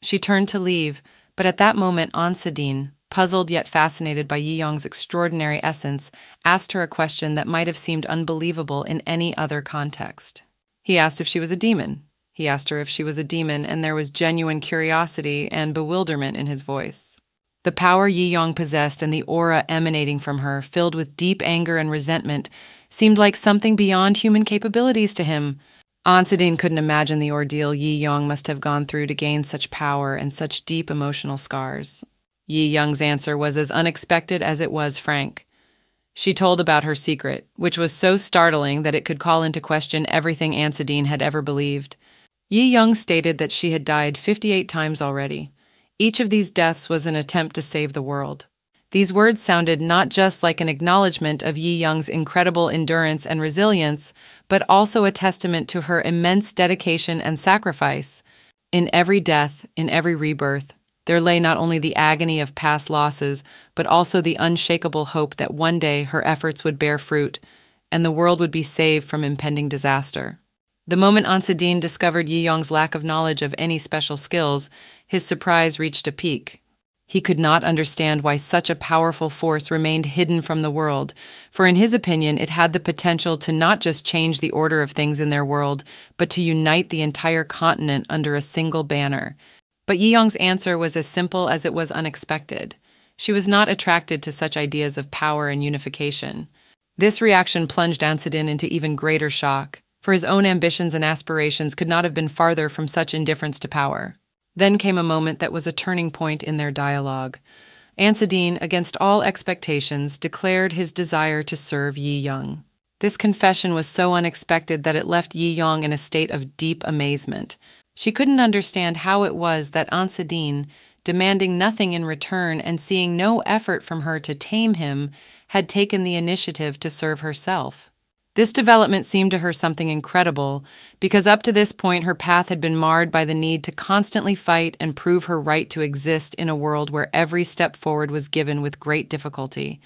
She turned to leave, but at that moment Ansadine, puzzled yet fascinated by Yi Young's extraordinary essence, asked her a question that might have seemed unbelievable in any other context. He asked if she was a demon. He asked her if she was a demon, and there was genuine curiosity and bewilderment in his voice. The power Yi Young possessed and the aura emanating from her, filled with deep anger and resentment, seemed like something beyond human capabilities to him. Ansadine couldn't imagine the ordeal Yi Young must have gone through to gain such power and such deep emotional scars. Yi Young's answer was as unexpected as it was frank. She told about her secret, which was so startling that it could call into question everything Ansadine had ever believed. Yi Young stated that she had died 58 times already. Each of these deaths was an attempt to save the world. These words sounded not just like an acknowledgement of Yi Young's incredible endurance and resilience, but also a testament to her immense dedication and sacrifice. In every death, in every rebirth, there lay not only the agony of past losses, but also the unshakable hope that one day her efforts would bear fruit, and the world would be saved from impending disaster. The moment Ansadine discovered Yi Yong's lack of knowledge of any special skills, his surprise reached a peak. He could not understand why such a powerful force remained hidden from the world, for in his opinion it had the potential to not just change the order of things in their world, but to unite the entire continent under a single banner. But Yi Yong's answer was as simple as it was unexpected. She was not attracted to such ideas of power and unification. This reaction plunged Ansadine into even greater shock, for his own ambitions and aspirations could not have been farther from such indifference to power. Then came a moment that was a turning point in their dialogue. Ansadine, against all expectations, declared his desire to serve Yi Yong. This confession was so unexpected that it left Yi Yong in a state of deep amazement. She couldn't understand how it was that Ansadine, demanding nothing in return and seeing no effort from her to tame him, had taken the initiative to serve herself. This development seemed to her something incredible, because up to this point her path had been marred by the need to constantly fight and prove her right to exist in a world where every step forward was given with great difficulty.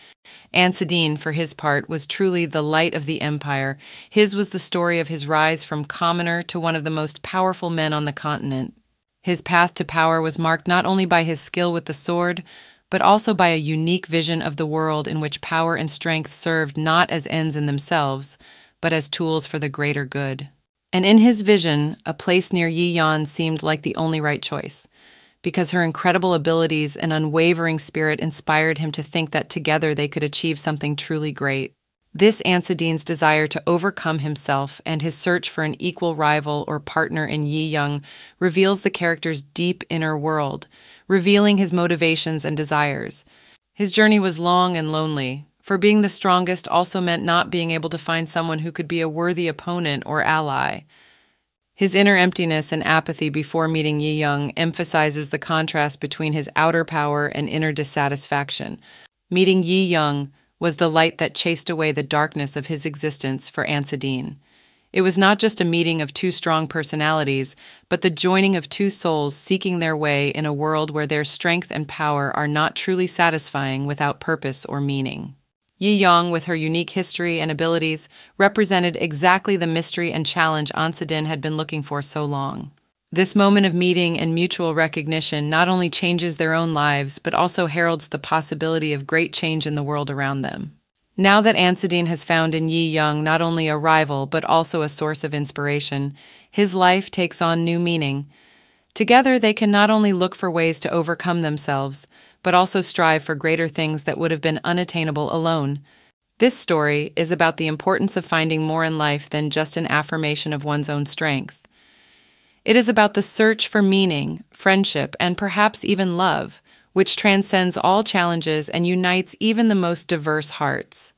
Ansadine, for his part, was truly the light of the empire. His was the story of his rise from commoner to one of the most powerful men on the continent. His path to power was marked not only by his skill with the sword, but also by a unique vision of the world in which power and strength served not as ends in themselves, but as tools for the greater good. And in his vision, a place near Yi Yong seemed like the only right choice, because her incredible abilities and unwavering spirit inspired him to think that together they could achieve something truly great. This Ansadine's desire to overcome himself and his search for an equal rival or partner in Yi Yong reveals the character's deep inner world, revealing his motivations and desires. His journey was long and lonely, for being the strongest also meant not being able to find someone who could be a worthy opponent or ally. His inner emptiness and apathy before meeting Yi Yong emphasizes the contrast between his outer power and inner dissatisfaction. Meeting Yi Yong was the light that chased away the darkness of his existence for Ansadine. It was not just a meeting of two strong personalities, but the joining of two souls seeking their way in a world where their strength and power are not truly satisfying without purpose or meaning. Yi Yong, with her unique history and abilities, represented exactly the mystery and challenge Ansadine had been looking for so long. This moment of meeting and mutual recognition not only changes their own lives, but also heralds the possibility of great change in the world around them. Now that Ansadine has found in Yi Yong not only a rival, but also a source of inspiration, his life takes on new meaning. Together, they can not only look for ways to overcome themselves, but also strive for greater things that would have been unattainable alone. This story is about the importance of finding more in life than just an affirmation of one's own strength. It is about the search for meaning, friendship, and perhaps even love, which transcends all challenges and unites even the most diverse hearts.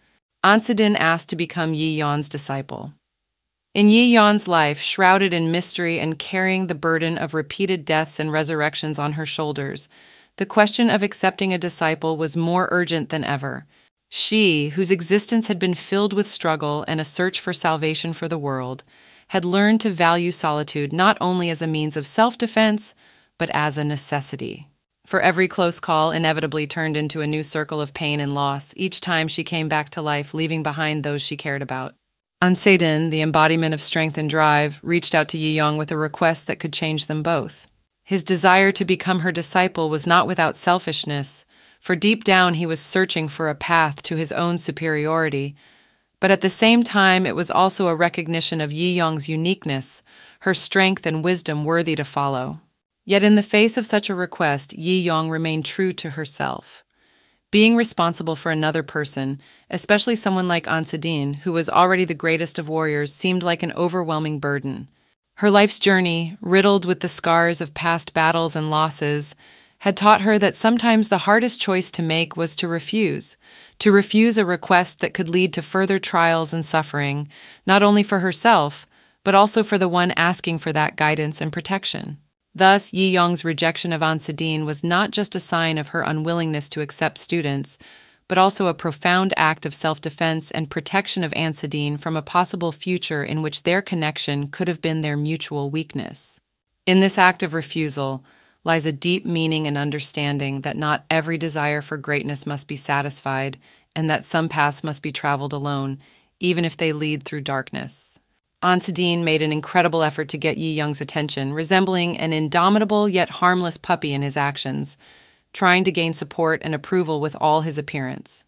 Ansadine asked to become Yi Yong's disciple. In Yi Yong's life, shrouded in mystery and carrying the burden of repeated deaths and resurrections on her shoulders, the question of accepting a disciple was more urgent than ever. She, whose existence had been filled with struggle and a search for salvation for the world, had learned to value solitude not only as a means of self-defense, but as a necessity. For every close call inevitably turned into a new circle of pain and loss each time she came back to life, leaving behind those she cared about. Ansadine, the embodiment of strength and drive, reached out to Yi Yong with a request that could change them both. His desire to become her disciple was not without selfishness, for deep down he was searching for a path to his own superiority. But at the same time, it was also a recognition of Yi Yong's uniqueness, her strength and wisdom worthy to follow. Yet in the face of such a request, Yi Yong remained true to herself. Being responsible for another person, especially someone like Ansadine, who was already the greatest of warriors, seemed like an overwhelming burden. Her life's journey, riddled with the scars of past battles and losses, had taught her that sometimes the hardest choice to make was to refuse a request that could lead to further trials and suffering, not only for herself, but also for the one asking for that guidance and protection. Thus, Yi Yong's rejection of Ansadine was not just a sign of her unwillingness to accept students, but also a profound act of self-defense and protection of Ansadine from a possible future in which their connection could have been their mutual weakness. In this act of refusal lies a deep meaning and understanding that not every desire for greatness must be satisfied, and that some paths must be traveled alone, even if they lead through darkness. An Sedin made an incredible effort to get Yi Young's attention, resembling an indomitable yet harmless puppy in his actions, trying to gain support and approval with all his appearance.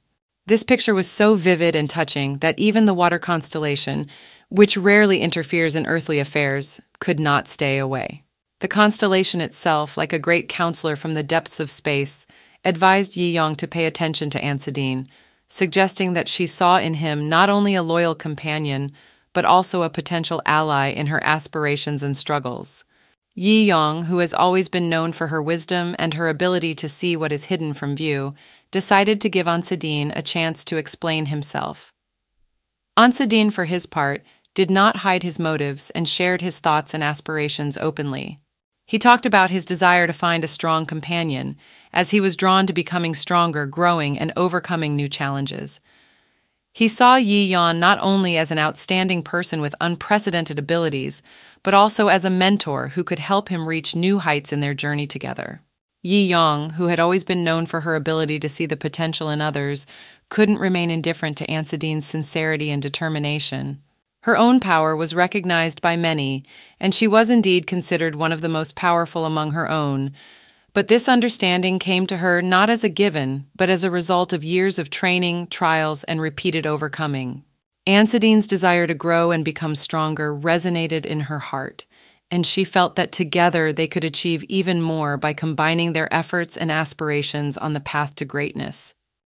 This picture was so vivid and touching that even the water constellation, which rarely interferes in earthly affairs, could not stay away. The constellation itself, like a great counselor from the depths of space, advised Yi Yang to pay attention to An Sedin, suggesting that she saw in him not only a loyal companion, but also a potential ally in her aspirations and struggles. Yi Yang, who has always been known for her wisdom and her ability to see what is hidden from view, decided to give An Sedin a chance to explain himself. An Sedin, for his part, did not hide his motives and shared his thoughts and aspirations openly. He talked about his desire to find a strong companion, as he was drawn to becoming stronger, growing, and overcoming new challenges. He saw Yi Yang not only as an outstanding person with unprecedented abilities, but also as a mentor who could help him reach new heights in their journey together. Yi Yang, who had always been known for her ability to see the potential in others, couldn't remain indifferent to An Sedin's sincerity and determination. Her own power was recognized by many, and she was indeed considered one of the most powerful among her own. But this understanding came to her not as a given, but as a result of years of training, trials, and repeated overcoming. An Sedin's desire to grow and become stronger resonated in her heart, and she felt that together they could achieve even more by combining their efforts and aspirations on the path to greatness.